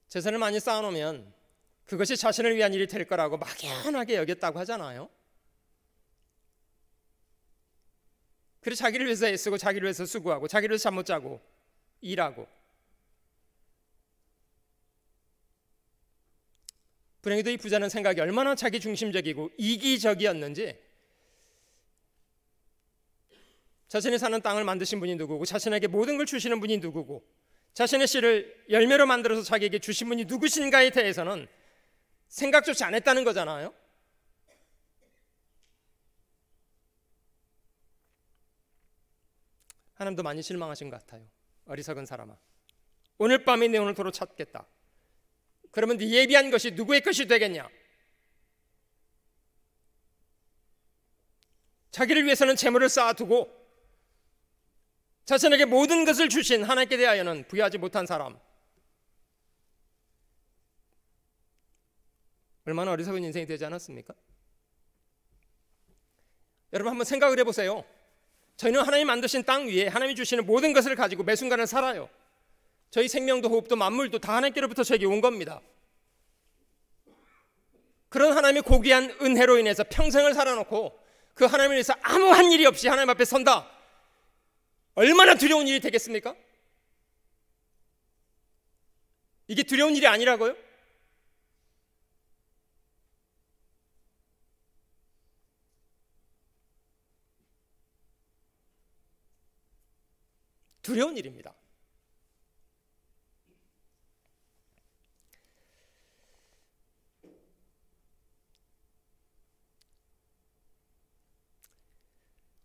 재산을 많이 쌓아놓으면 그것이 자신을 위한 일이 될 거라고 막연하게 여겼다고 하잖아요. 그래서 자기를 위해서 애쓰고 자기를 위해서 수고하고 자기를 위해서 잠 못 자고 일하고. 불행히도 이 부자는 생각이 얼마나 자기 중심적이고 이기적이었는지 자신이 사는 땅을 만드신 분이 누구고 자신에게 모든 걸 주시는 분이 누구고 자신의 씨를 열매로 만들어서 자기에게 주신 분이 누구신가에 대해서는 생각조차 안 했다는 거잖아요. 하나님도 많이 실망하신 것 같아요. 어리석은 사람아, 오늘 밤에 내 오늘 도로 찾겠다. 그러면 네 예비한 것이 누구의 것이 되겠냐? 자기를 위해서는 재물을 쌓아두고 자신에게 모든 것을 주신 하나님께 대하여는 부여하지 못한 사람, 얼마나 어리석은 인생이 되지 않았습니까? 여러분 한번 생각을 해보세요. 저희는 하나님 만드신 땅 위에 하나님이 주시는 모든 것을 가지고 매 순간을 살아요. 저희 생명도 호흡도 만물도 다 하나님께로부터 저에게 온 겁니다. 그런 하나님의 고귀한 은혜로 인해서 평생을 살아놓고 그 하나님을 위해서 아무한 일이 없이 하나님 앞에 선다, 얼마나 두려운 일이 되겠습니까? 이게 두려운 일이 아니라고요? 두려운 일입니다.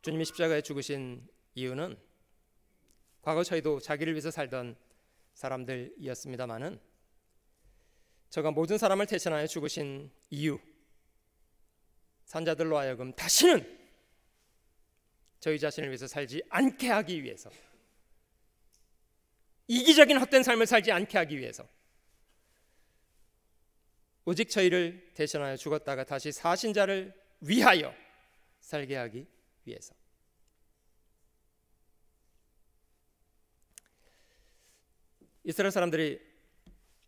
주님이 십자가에 죽으신 이유는 과거 저희도 자기를 위해서 살던 사람들이었습니다마는 저가 모든 사람을 대신하여 죽으신 이유, 산자들로 하여금 다시는 저희 자신을 위해서 살지 않게 하기 위해서, 이기적인 헛된 삶을 살지 않게 하기 위해서, 오직 저희를 대신하여 죽었다가 다시 사신 자를 위하여 살게 하기 위해서. 이스라엘 사람들이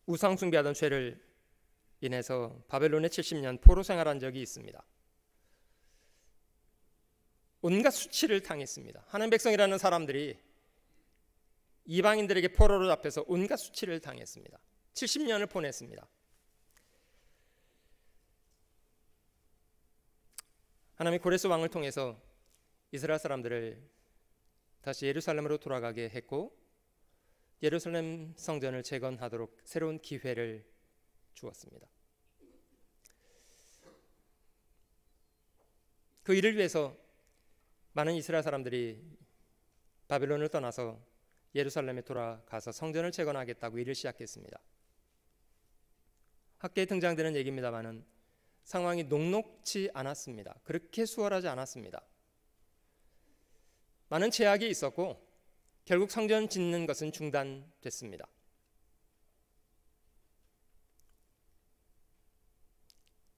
우상 숭배하던 죄를 인해서 바벨론에 70년 포로 생활한 적이 있습니다. 온갖 수치를 당했습니다. 하나님 백성이라는 사람들이 이방인들에게 포로로 잡혀서 온갖 수치를 당했습니다. 70년을 보냈습니다. 하나님이 고레스 왕을 통해서 이스라엘 사람들을 다시 예루살렘으로 돌아가게 했고 예루살렘 성전을 재건하도록 새로운 기회를 주었습니다. 그 일을 위해서 많은 이스라엘 사람들이 바벨론을 떠나서 예루살렘에 돌아가서 성전을 재건하겠다고 일을 시작했습니다. 학계에 등장되는 얘기입니다마는 상황이 녹록지 않았습니다. 그렇게 수월하지 않았습니다. 많은 제약이 있었고 결국 성전 짓는 것은 중단됐습니다.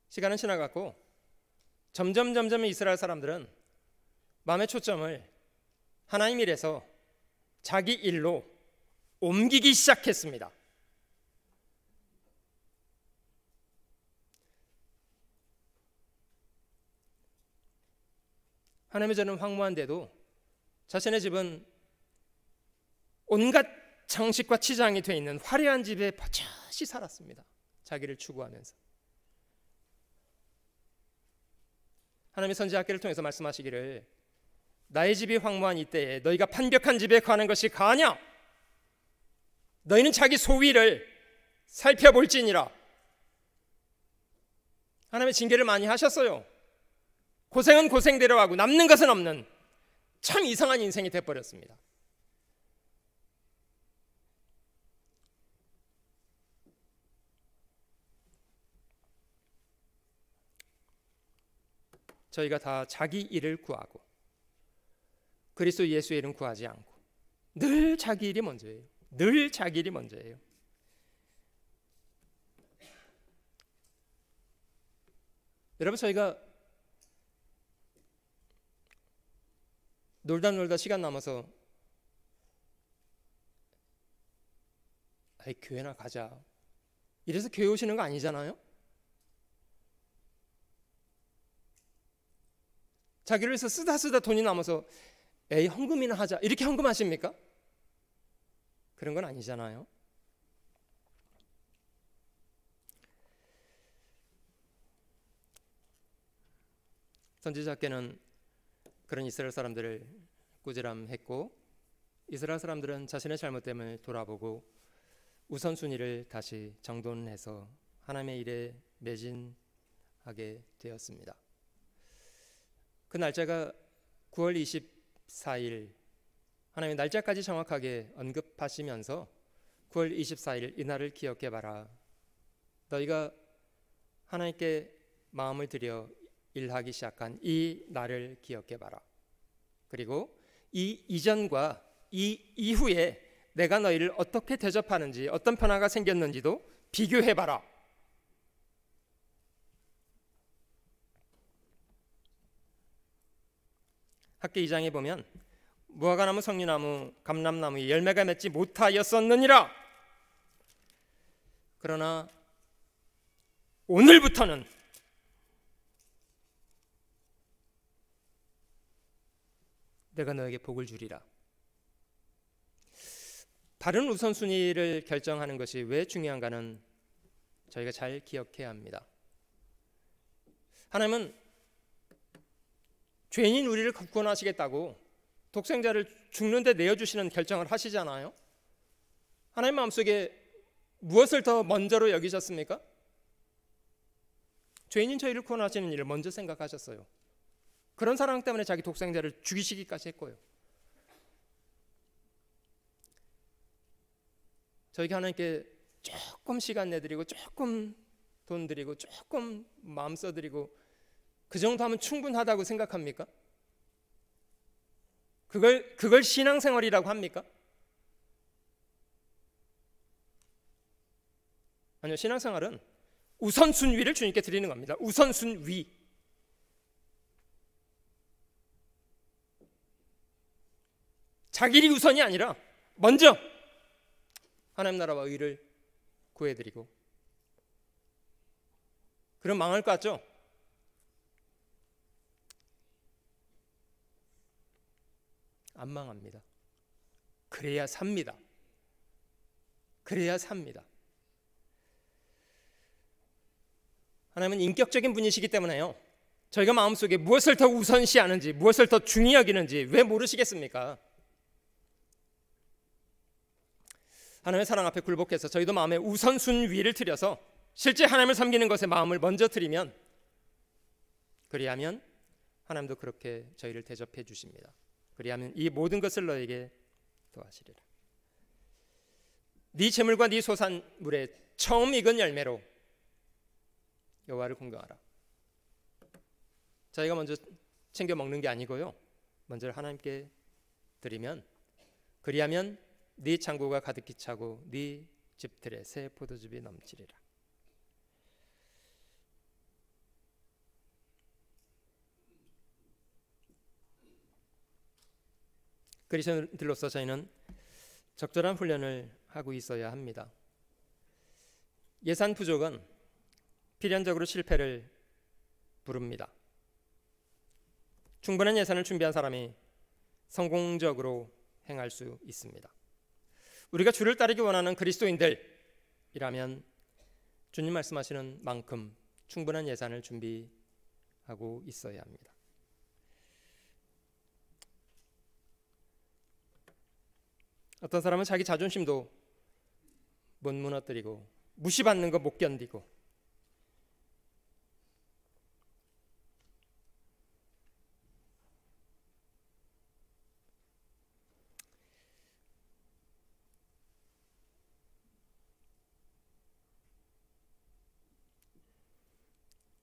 시간은 지나갔고 점점 이스라엘 사람들은 마음의 초점을 하나님 일에서 자기 일로 옮기기 시작했습니다. 하나님의 전은 황무한데도 자신의 집은 온갖 장식과 치장이 되어 있는 화려한 집에 버젓이 살았습니다. 자기를 추구하면서. 하나님의 선지 학계를 통해서 말씀하시기를 나의 집이 황무한 이때에 너희가 판벽한 집에 거하는 것이 가하냐? 너희는 자기 소위를 살펴볼지니라. 하나님의 징계를 많이 하셨어요. 고생은 고생대로 하고 남는 것은 없는 참 이상한 인생이 돼버렸습니다. 저희가 다 자기 일을 구하고 그리스도 예수의 일은 구하지 않고 늘 자기 일이 먼저예요. 늘 자기 일이 먼저예요. 여러분, 저희가 놀다 시간 남아서 아이 교회나 가자 이래서 교회 오시는 거 아니잖아요. 자기를 위해서 쓰다 돈이 남아서 에이 헌금이나 하자 이렇게 헌금하십니까? 그런 건 아니잖아요. 선지자께는 그런 이스라엘 사람들을 꾸지람했고 이스라엘 사람들은 자신의 잘못됨을 돌아보고 우선순위를 다시 정돈해서 하나님의 일에 매진하게 되었습니다. 그 날짜가 9월 24일 하나님 날짜까지 정확하게 언급하시면서 9월 24일 이날을 기억해봐라. 너희가 하나님께 마음을 들여 일하기 시작한 이 날을 기억해봐라. 그리고 이 이전과 이 이후에 내가 너희를 어떻게 대접하는지, 어떤 변화가 생겼는지도 비교해봐라. 학계 2장에 보면 무화과나무, 성리나무, 감람나무에 열매가 맺지 못하였었느니라. 그러나 오늘부터는 내가 너에게 복을 주리라. 바른 우선순위를 결정하는 것이 왜 중요한가는 저희가 잘 기억해야 합니다. 하나님은 죄인인 우리를 구원하시겠다고 독생자를 죽는데 내어주시는 결정을 하시잖아요. 하나님 마음속에 무엇을 더 먼저로 여기셨습니까? 죄인인 저희를 구원하시는 일을 먼저 생각하셨어요. 그런 사랑 때문에 자기 독생자를 죽이시기까지 했고요. 저희가 하나님께 조금 시간 내드리고 조금 돈 드리고 조금 마음 써드리고 그 정도 하면 충분하다고 생각합니까? 그걸 신앙생활이라고 합니까? 아니요, 신앙생활은 우선순위를 주님께 드리는 겁니다. 우선순위. 자기 일이 우선이 아니라 먼저 하나님 나라와 의를 구해드리고. 그럼 망할 것 같죠? 안 망합니다. 그래야 삽니다. 그래야 삽니다. 하나님은 인격적인 분이시기 때문에요, 저희가 마음속에 무엇을 더 우선시하는지, 무엇을 더 중히 여기는지 왜 모르시겠습니까? 하나님의 사랑 앞에 굴복해서 저희도 마음에 우선순위를 들여서 실제 하나님을 섬기는 것에 마음을 먼저 드리면, 그리하면 하나님도 그렇게 저희를 대접해 주십니다. 그리하면 이 모든 것을 너에게 더하시리라. 네 재물과 네 소산물의 처음 익은 열매로 여호와를 공경하라. 저희가 먼저 챙겨 먹는 게 아니고요, 먼저 하나님께 드리면, 그리하면 네 창고가 가득히 차고 네 집들에 새 포도즙이 넘치리라. 그리스도인들로서 저희는 적절한 훈련을 하고 있어야 합니다. 예산 부족은 필연적으로 실패를 부릅니다. 충분한 예산을 준비한 사람이 성공적으로 행할 수 있습니다. 우리가 주를 따르기 원하는 그리스도인들이라면 주님 말씀하시는 만큼 충분한 예산을 준비하고 있어야 합니다. 어떤 사람은 자기 자존심도 못 무너뜨리고 무시받는 거 못 견디고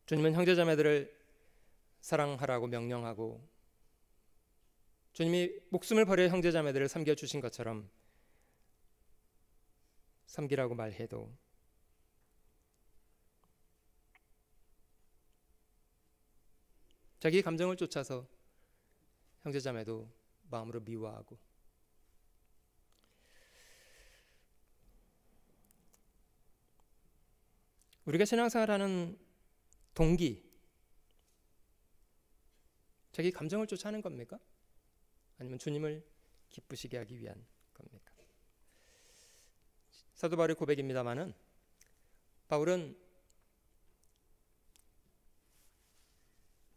주님은 형제자매들을 사랑하라고 명령하고 주님이 목숨을 버려 형제자매들을 섬겨주신 것처럼 섬기라고 말해도 자기 감정을 쫓아서 형제자매도 마음으로 미워하고, 우리가 신앙생활하는 동기, 자기 감정을 쫓아하는 겁니까? 아니면 주님을 기쁘시게 하기 위한 겁니까? 사도 바울의 고백입니다마는 바울은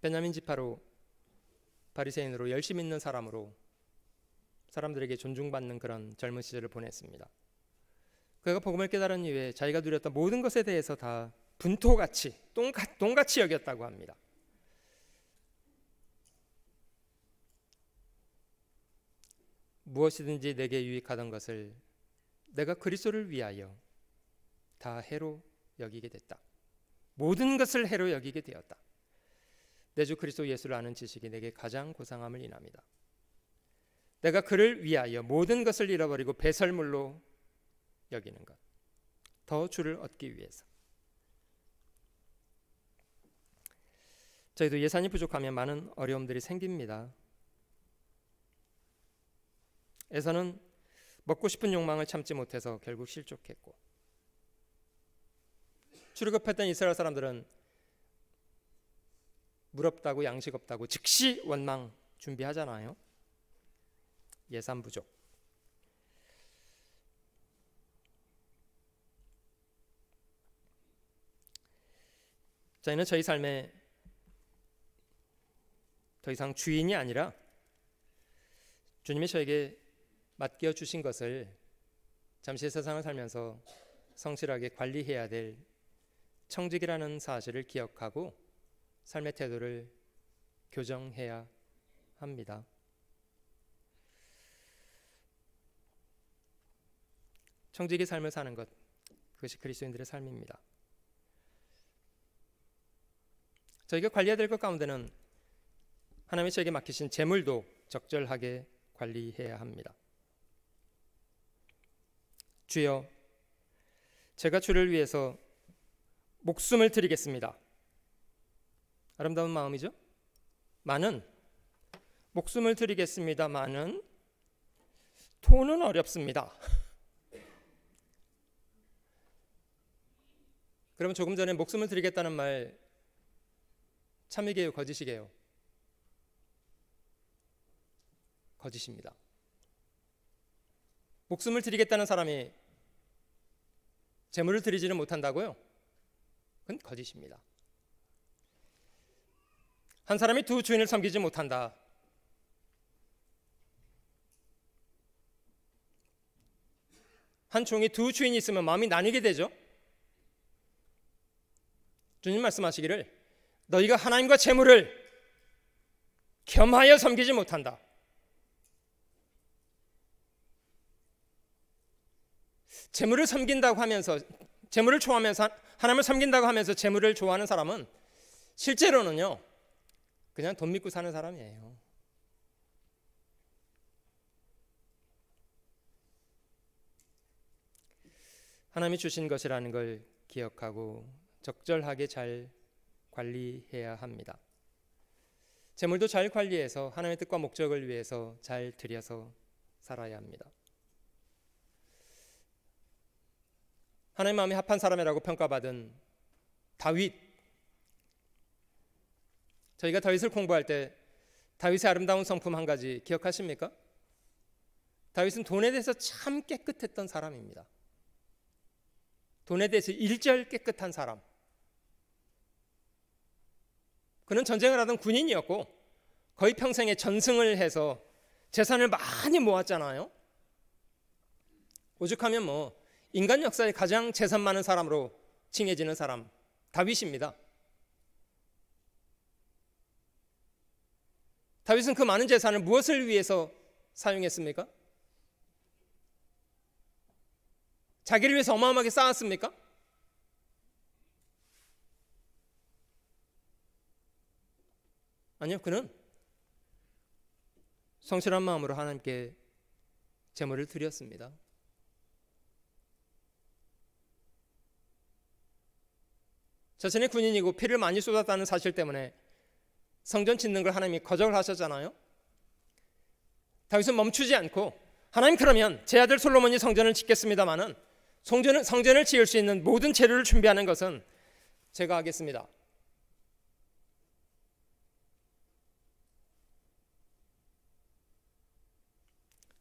베냐민 지파로 바리새인으로 열심히 있는 사람으로 사람들에게 존중받는 그런 젊은 시절을 보냈습니다. 그가 복음을 깨달은 이후에 자기가 누렸던 모든 것에 대해서 다 분토같이 똥같이 여겼다고 합니다. 무엇이든지 내게 유익하던 것을 내가 그리스도를 위하여 다 해로 여기게 됐다. 모든 것을 해로 여기게 되었다. 내 주 그리스도 예수를 아는 지식이 내게 가장 고상함을 인합니다. 내가 그를 위하여 모든 것을 잃어버리고 배설물로 여기는 것, 더 주를 얻기 위해서. 저희도 예산이 부족하면 많은 어려움들이 생깁니다. 에서는 먹고 싶은 욕망을 참지 못해서 결국 실족했고, 출애굽했던 이스라엘 사람들은 물 없다고 양식 없다고 즉시 원망 준비하잖아요. 예산 부족. 저희는 저희 삶에 더 이상 주인이 아니라 주님이 저에게 맡겨 주신 것을 잠시 세상을 살면서 성실하게 관리해야 될 청직이라는 사실을 기억하고 삶의 태도를 교정해야 합니다. 청직의 삶을 사는 것, 그것이 그리스도인들의 삶입니다. 저희가 관리해야 될 것 가운데는 하나님이 저에게 맡기신 재물도 적절하게 관리해야 합니다. 주여, 제가 주를 위해서 목숨을 드리겠습니다. 아름다운 마음이죠? 많은 목숨을 드리겠습니다만은 돈은 어렵습니다. 그러면 조금 전에 목숨을 드리겠다는 말 참이게요, 거짓이게요? 거짓입니다. 목숨을 드리겠다는 사람이 재물을 드리지는 못한다고요? 그건 거짓입니다. 한 사람이 두 주인을 섬기지 못한다. 한 종이 두 주인이 있으면 마음이 나뉘게 되죠. 주님 말씀하시기를 너희가 하나님과 재물을 겸하여 섬기지 못한다. 재물을 섬긴다고 하면서, 재물을 좋아하면서, 하나님을 섬긴다고 하면서 재물을 좋아하는 사람은 실제로는요 그냥 돈 믿고 사는 사람이에요. 하나님이 주신 것이라는 걸 기억하고 적절하게 잘 관리해야 합니다. 재물도 잘 관리해서 하나님의 뜻과 목적을 위해서 잘 들여서 살아야 합니다. 하나님 마음에 합한 사람이라고 평가받은 다윗, 저희가 다윗을 공부할 때 다윗의 아름다운 성품 한 가지 기억하십니까? 다윗은 돈에 대해서 참 깨끗했던 사람입니다. 돈에 대해서 일절 깨끗한 사람. 그는 전쟁을 하던 군인이었고 거의 평생에 전승을 해서 재산을 많이 모았잖아요. 오죽하면 뭐 인간 역사에 가장 재산 많은 사람으로 칭해지는 사람 다윗입니다. 다윗은 그 많은 재산을 무엇을 위해서 사용했습니까? 자기를 위해서 어마어마하게 쌓았습니까? 아니요, 그는 성실한 마음으로 하나님께 제물을 드렸습니다. 자신의 군인이고 피를 많이 쏟았다는 사실 때문에 성전 짓는 걸 하나님이 거절하셨잖아요. 다윗은 멈추지 않고 하나님, 그러면 제 아들 솔로몬이 성전을 짓겠습니다마는 성전을 지을 수 있는 모든 재료를 준비하는 것은 제가 하겠습니다.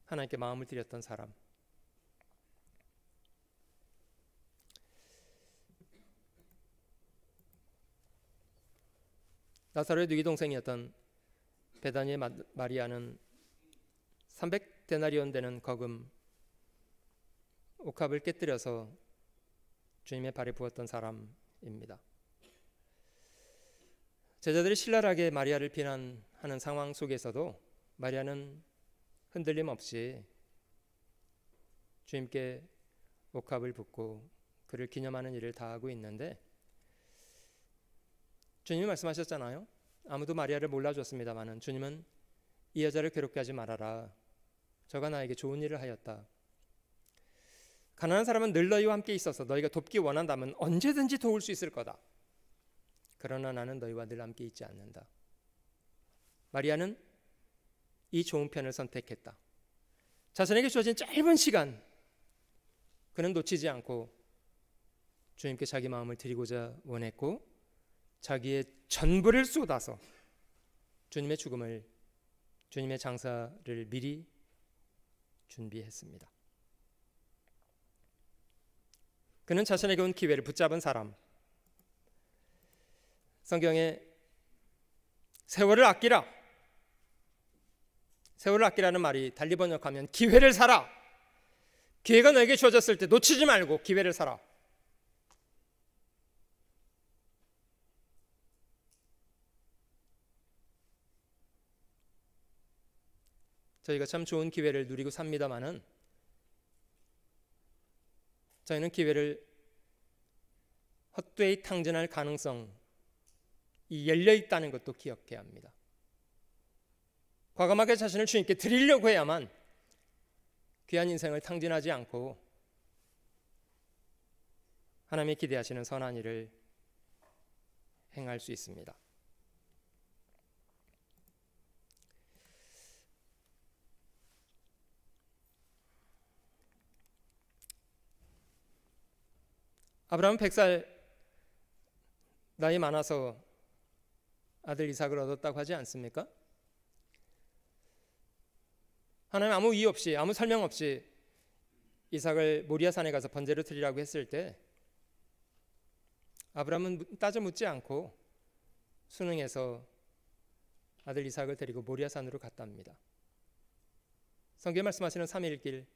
하나님께 마음을 드렸던 사람. 나사로의 누이 동생이었던 베다니의 마리아는 300데나리온 되는 거금 옥합을 깨뜨려서 주님의 발에 부었던 사람입니다. 제자들이 신랄하게 마리아를 비난하는 상황 속에서도 마리아는 흔들림 없이 주님께 옥합을 붓고 그를 기념하는 일을 다 하고 있는데, 주님이 말씀하셨잖아요. 아무도 마리아를 몰라줬습니다마는 주님은 이 여자를 괴롭게 하지 말아라. 저가 나에게 좋은 일을 하였다. 가난한 사람은 늘 너희와 함께 있어서 너희가 돕기 원한다면 언제든지 도울 수 있을 거다. 그러나 나는 너희와 늘 함께 있지 않는다. 마리아는 이 좋은 편을 선택했다. 자신에게 주어진 짧은 시간, 그는 놓치지 않고 주님께 자기 마음을 드리고자 원했고, 자기의 전부를 쏟아서 주님의 죽음을, 주님의 장사를 미리 준비했습니다. 그는 자신에게 온 기회를 붙잡은 사람, 성경에 세월을 아끼라, 세월을 아끼라는 말이 달리 번역하면 기회를 사라. 기회가 너에게 주어졌을 때 놓치지 말고 기회를 사라. 저희가 참 좋은 기회를 누리고 삽니다마는 저희는 기회를 헛되이 탕진할 가능성이 열려 있다는 것도 기억해야 합니다. 과감하게 자신을 주님께 드리려고 해야만 귀한 인생을 탕진하지 않고 하나님이 기대하시는 선한 일을 행할 수 있습니다. 아브라함은 100살 나이 많아서 아들 이삭을 얻었다고 하지 않습니까? 하나님 아무 이유 없이, 아무 설명 없이 이삭을 모리아산에 가서 번제로 드리라고 했을 때 아브라함은 따져 묻지 않고 순응해서 아들 이삭을 데리고 모리아산으로 갔답니다. 성경에 말씀하시는 3일 길,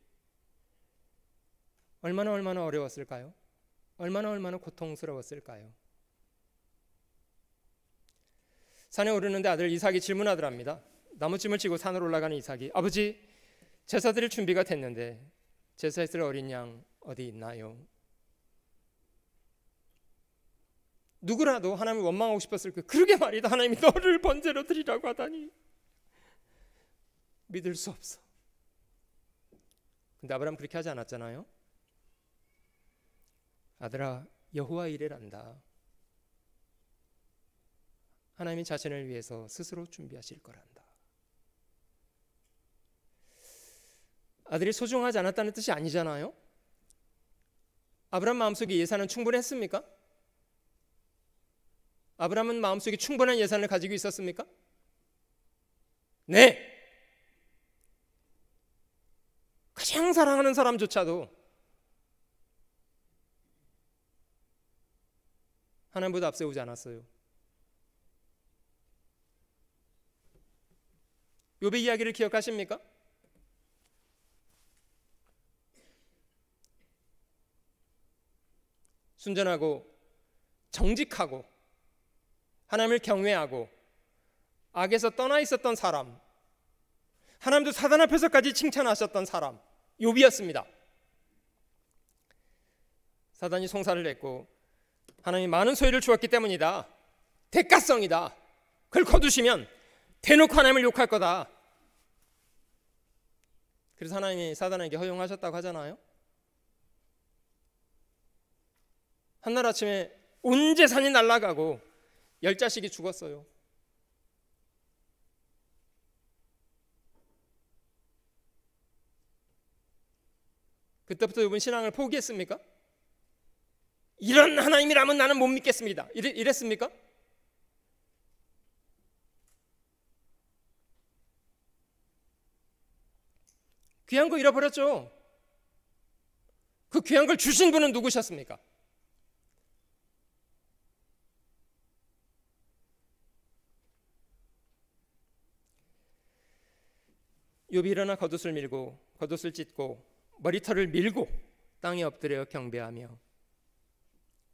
얼마나 어려웠을까요? 얼마나 고통스러웠을까요? 산에 오르는데 아들 이삭이 질문하더랍니다. 나무찜을 지고 산으로 올라가는 이삭이, 아버지, 제사 드릴 준비가 됐는데 제사에 쓸 어린 양 어디 있나요? 누구라도 하나님을 원망하고 싶었을 거예요. 그러게 말이다, 하나님이 너를 번제로 드리라고 하다니 믿을 수 없어. 근데 아브라함 그렇게 하지 않았잖아요. 아들아, 여호와 이레란다. 하나님이 자신을 위해서 스스로 준비하실 거란다. 아들이 소중하지 않았다는 뜻이 아니잖아요. 아브라함 마음속에 예산은 충분했습니까? 아브라함은 마음속에 충분한 예산을 가지고 있었습니까? 네. 가장 사랑하는 사람조차도 하나님보다 앞세우지 않았어요. 욥의 이야기를 기억하십니까? 순전하고 정직하고 하나님을 경외하고 악에서 떠나 있었던 사람, 하나님도 사단 앞에서까지 칭찬하셨던 사람, 욥이었습니다. 사단이 송사를 냈고 하나님이 많은 소유를 주었기 때문이다, 대가성이다, 그걸 거두시면 대놓고 하나님을 욕할 거다. 그래서 하나님이 사단에게 허용하셨다고 하잖아요. 한날 아침에 온 재산이 날아가고 10자식이 죽었어요. 그때부터 욥은 신앙을 포기했습니까? 이런 하나님이라면 나는 못 믿겠습니다, 이랬습니까? 귀한 거 잃어버렸죠. 그 귀한 걸 주신 분은 누구셨습니까? 욥이 일어나 겉옷을 밀고 겉옷을 찢고 머리털을 밀고 땅에 엎드려 경배하며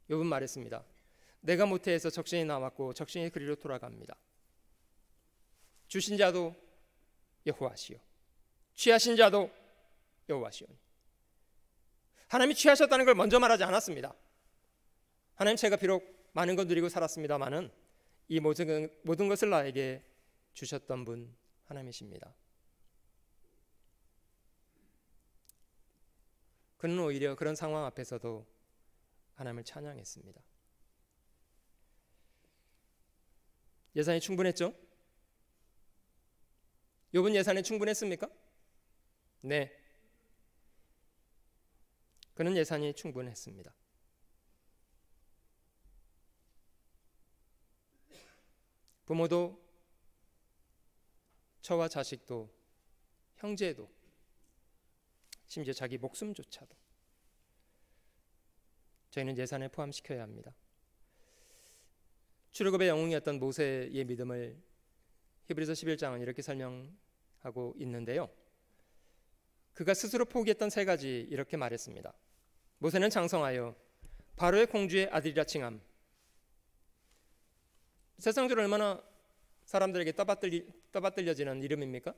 욥은 말했습니다. 내가 모태에서 적신이 나왔고 적신이 그리로 돌아갑니다. 주신 자도 여호와시요 취하신 자도 여호와시오니. 하나님이 취하셨다는 걸 먼저 말하지 않았습니다. 하나님, 제가 비록 많은 것 누리고 살았습니다마는 이 모든 것을 나에게 주셨던 분 하나님이십니다. 그는 오히려 그런 상황 앞에서도 하나님을 찬양했습니다. 예산이 충분했죠? 욥은 예산이 충분했습니까? 네. 그는 예산이 충분했습니다. 부모도, 처와 자식도, 형제도, 심지어 자기 목숨조차도 저희는 예산에 포함시켜야 합니다. 출애굽의 영웅이었던 모세의 믿음을 히브리서 11장은 이렇게 설명하고 있는데요. 그가 스스로 포기했던 세 가지 이렇게 말했습니다. 모세는 장성하여 바로의 공주의 아들이라 칭함. 세상적으로 얼마나 사람들에게 떠받들려지는 이름입니까?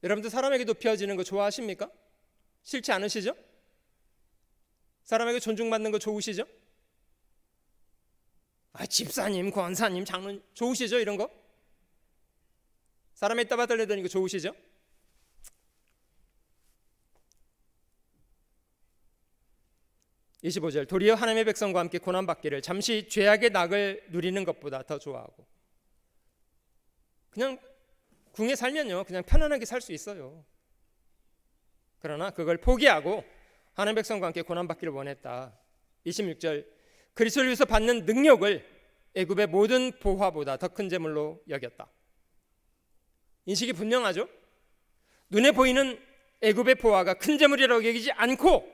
여러분들 사람에게 높여지는 거 좋아하십니까? 싫지 않으시죠? 사람에게 존중받는 거 좋으시죠? 집사님, 권사님, 장로님 좋으시죠? 이런 거? 사람에 떠받들려드는 거 좋으시죠? (25절) 도리어 하나님의 백성과 함께 고난받기를 잠시 죄악의 낙을 누리는 것보다 더 좋아하고. 그냥 궁에 살면요 그냥 편안하게 살 수 있어요. 그러나 그걸 포기하고 하나님의 백성과 함께 고난받기를 원했다. (26절) 그리스도를 위해서 받는 능력을 애굽의 모든 보화보다 더 큰 재물로 여겼다. 인식이 분명하죠? 눈에 보이는 애굽의 보화가 큰 재물이라고 여기지 않고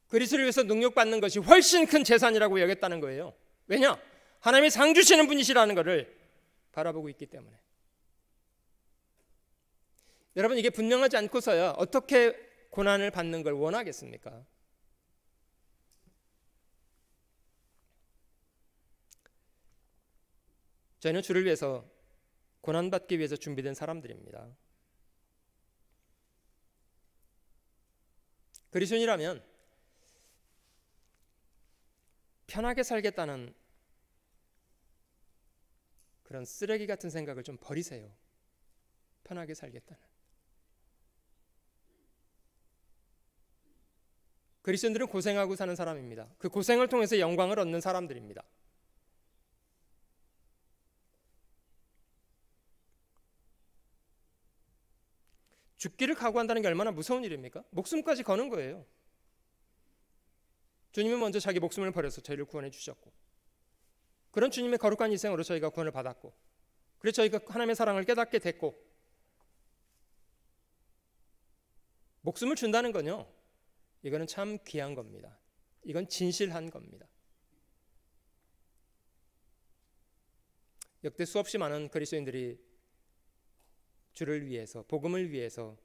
그리스도를 위해서 능력받는 것이 훨씬 큰 재산이라고 여겼다는 거예요. 왜냐? 하나님이 상 주시는 분이시라는 것을 바라보고 있기 때문에. 여러분, 이게 분명하지 않고서야 어떻게 고난을 받는 걸 원하겠습니까? 저희는 주를 위해서 고난받기 위해서 준비된 사람들입니다. 그리스도인이라면 편하게 살겠다는 그런 쓰레기 같은 생각을 좀 버리세요. 편하게 살겠다는. 그리스도인들은 고생하고 사는 사람입니다. 그 고생을 통해서 영광을 얻는 사람들입니다. 죽기를 각오한다는 게 얼마나 무서운 일입니까? 목숨까지 거는 거예요. 주님은 먼저 자기 목숨을 버려서 저희를 구원해 주셨고, 그런 주님의 거룩한 희생으로 저희가 구원을 받았고, 그래서 저희가 하나님의 사랑을 깨닫게 됐고, 목숨을 준다는 건요, 이거는 참 귀한 겁니다. 이건 진실한 겁니다. 역대 수없이 많은 그리스도인들이 주를 위해서, 복음을 위해서,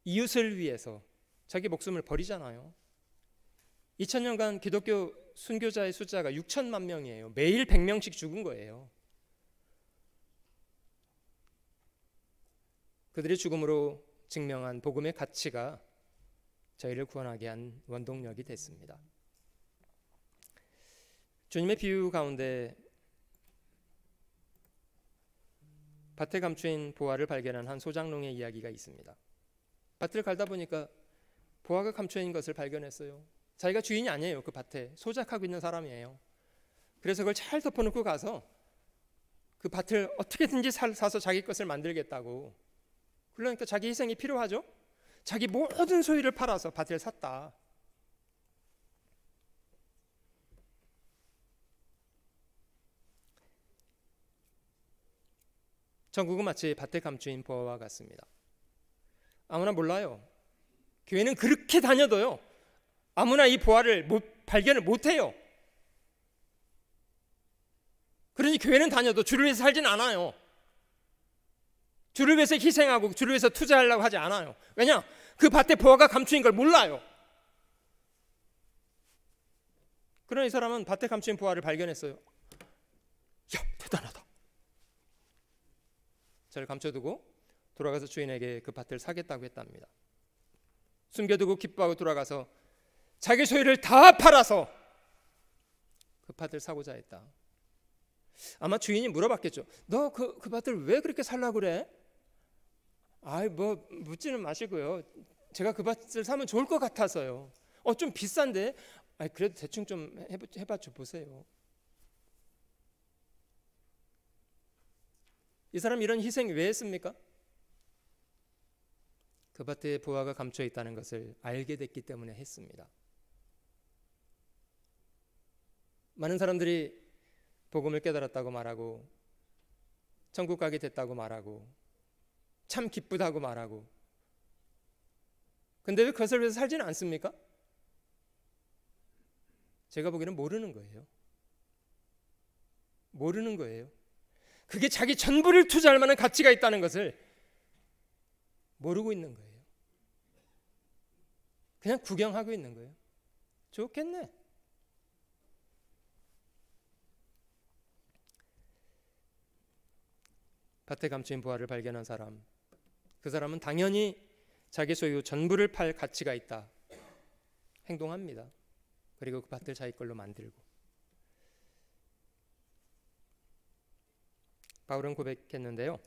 이웃을 위해서 자기 목숨을 버리잖아요. 2000년간 기독교 순교자의 숫자가 6천만 명이에요. 매일 100명씩 죽은 거예요. 그들의 죽음으로 증명한 복음의 가치가 저희를 구원하게 한 원동력이 됐습니다. 주님의 비유 가운데 밭에 감추인 보화를 발견한 한 소장농의 이야기가 있습니다. 밭을 갈다 보니까 보화가 감춰 있는 것을 발견했어요. 자기가 주인이 아니에요. 그 밭에 소작하고 있는 사람이에요. 그래서 그걸 잘 덮어놓고 가서 그 밭을 어떻게든지 사서 자기 것을 만들겠다고. 그러니까 자기 희생이 필요하죠. 자기 모든 소유를 팔아서 밭을 샀다. 전국은 마치 밭에 감추인 보화와 같습니다. 아무나 몰라요. 교회는 그렇게 다녀도요, 아무나 이 보화를 발견을 못해요. 그러니 교회는 다녀도 주를 위해서 살진 않아요. 주를 위해서 희생하고 주를 위해서 투자하려고 하지 않아요. 왜냐? 그 밭에 보화가 감추인 걸 몰라요. 그러나 이 사람은 밭에 감추인 보화를 발견했어요. 야, 대단하다. 저를 감춰두고 돌아가서 주인에게 그 밭을 사겠다고 했답니다. 숨겨두고 기뻐하고 돌아가서 자기 소유를 다 팔아서 그 밭을 사고자 했다. 아마 주인이 물어봤겠죠. 너 그 밭을 왜 그렇게 살라고 그래? 아이 뭐 묻지는 마시고요. 제가 그 밭을 사면 좋을 것 같아서요. 좀 비싼데. 아이 그래도 대충 좀 해봐 줘 보세요. 이 사람 이런 희생 왜 했습니까? 그 밭에 보화가 감춰 있다는 것을 알게 됐기 때문에 했습니다. 많은 사람들이 복음을 깨달았다고 말하고 천국 가게 됐다고 말하고 참 기쁘다고 말하고, 근데 왜 그것을 위해서 살지는 않습니까? 제가 보기에는 모르는 거예요. 모르는 거예요. 그게 자기 전부를 투자할 만한 가치가 있다는 것을 모르고 있는 거예요. 그냥 구경하고 있는 거예요. 좋겠네. 밭에 감추인 보화를 발견한 사람, 그 사람은 당연히 자기 소유 전부를 팔 가치가 있다 행동합니다. 그리고 그 밭을 자기 걸로 만들고. 바울은 고백했는데요,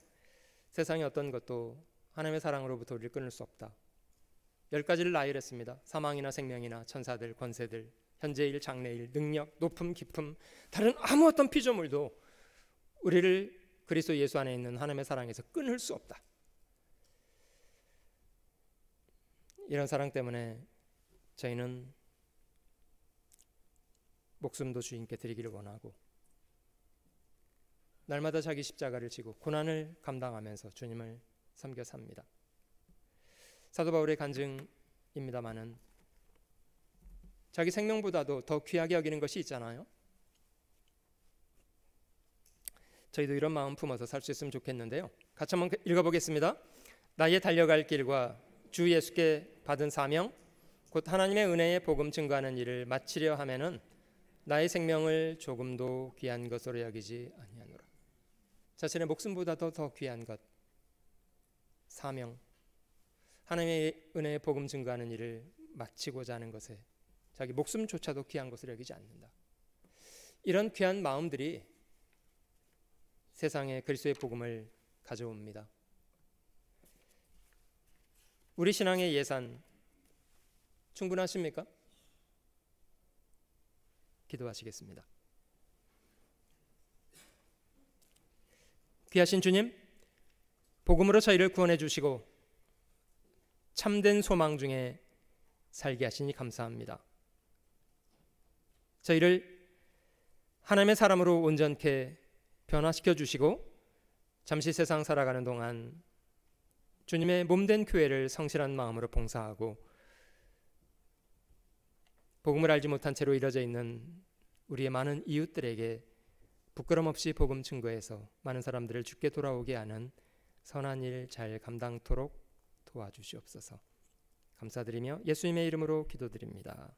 세상의 어떤 것도 하나님의 사랑으로부터 우리를 끊을 수 없다. 10가지를 나열했습니다. 사망이나 생명이나 천사들, 권세들, 현재일, 장래일, 능력, 높음, 깊음, 다른 아무 어떤 피조물도 우리를 그리스도 예수 안에 있는 하나님의 사랑에서 끊을 수 없다. 이런 사랑 때문에 저희는 목숨도 주님께 드리기를 원하고, 날마다 자기 십자가를 지고 고난을 감당하면서 주님을 섬겨 삽니다. 사도 바울의 간증입니다마는 자기 생명보다도 더 귀하게 여기는 것이 있잖아요. 저희도 이런 마음 품어서 살 수 있으면 좋겠는데요. 같이 한번 읽어보겠습니다. 나의 달려갈 길과 주 예수께 받은 사명, 곧 하나님의 은혜의 복음 증거하는 일을 마치려 하면은 나의 생명을 조금도 귀한 것으로 여기지 아니하노라. 자신의 목숨보다도 더 귀한 것, 사명, 하나님의 은혜의 복음 증거하는 일을 마치고자 하는 것에 자기 목숨조차도 귀한 것으로 여기지 않는다. 이런 귀한 마음들이 세상에 그리스도의 복음을 가져옵니다. 우리 신앙의 예산 충분하십니까? 기도하시겠습니다. 귀하신 주님, 복음으로 저희를 구원해 주시고 참된 소망 중에 살게 하시니 감사합니다. 저희를 하나님의 사람으로 온전케 변화시켜 주시고 잠시 세상 살아가는 동안 주님의 몸된 교회를 성실한 마음으로 봉사하고, 복음을 알지 못한 채로 이뤄져 있는 우리의 많은 이웃들에게 부끄럼 없이 복음 증거해서 많은 사람들을 주께 돌아오게 하는 선한 일 잘 감당토록 도와주시옵소서. 감사드리며 예수님의 이름으로 기도드립니다.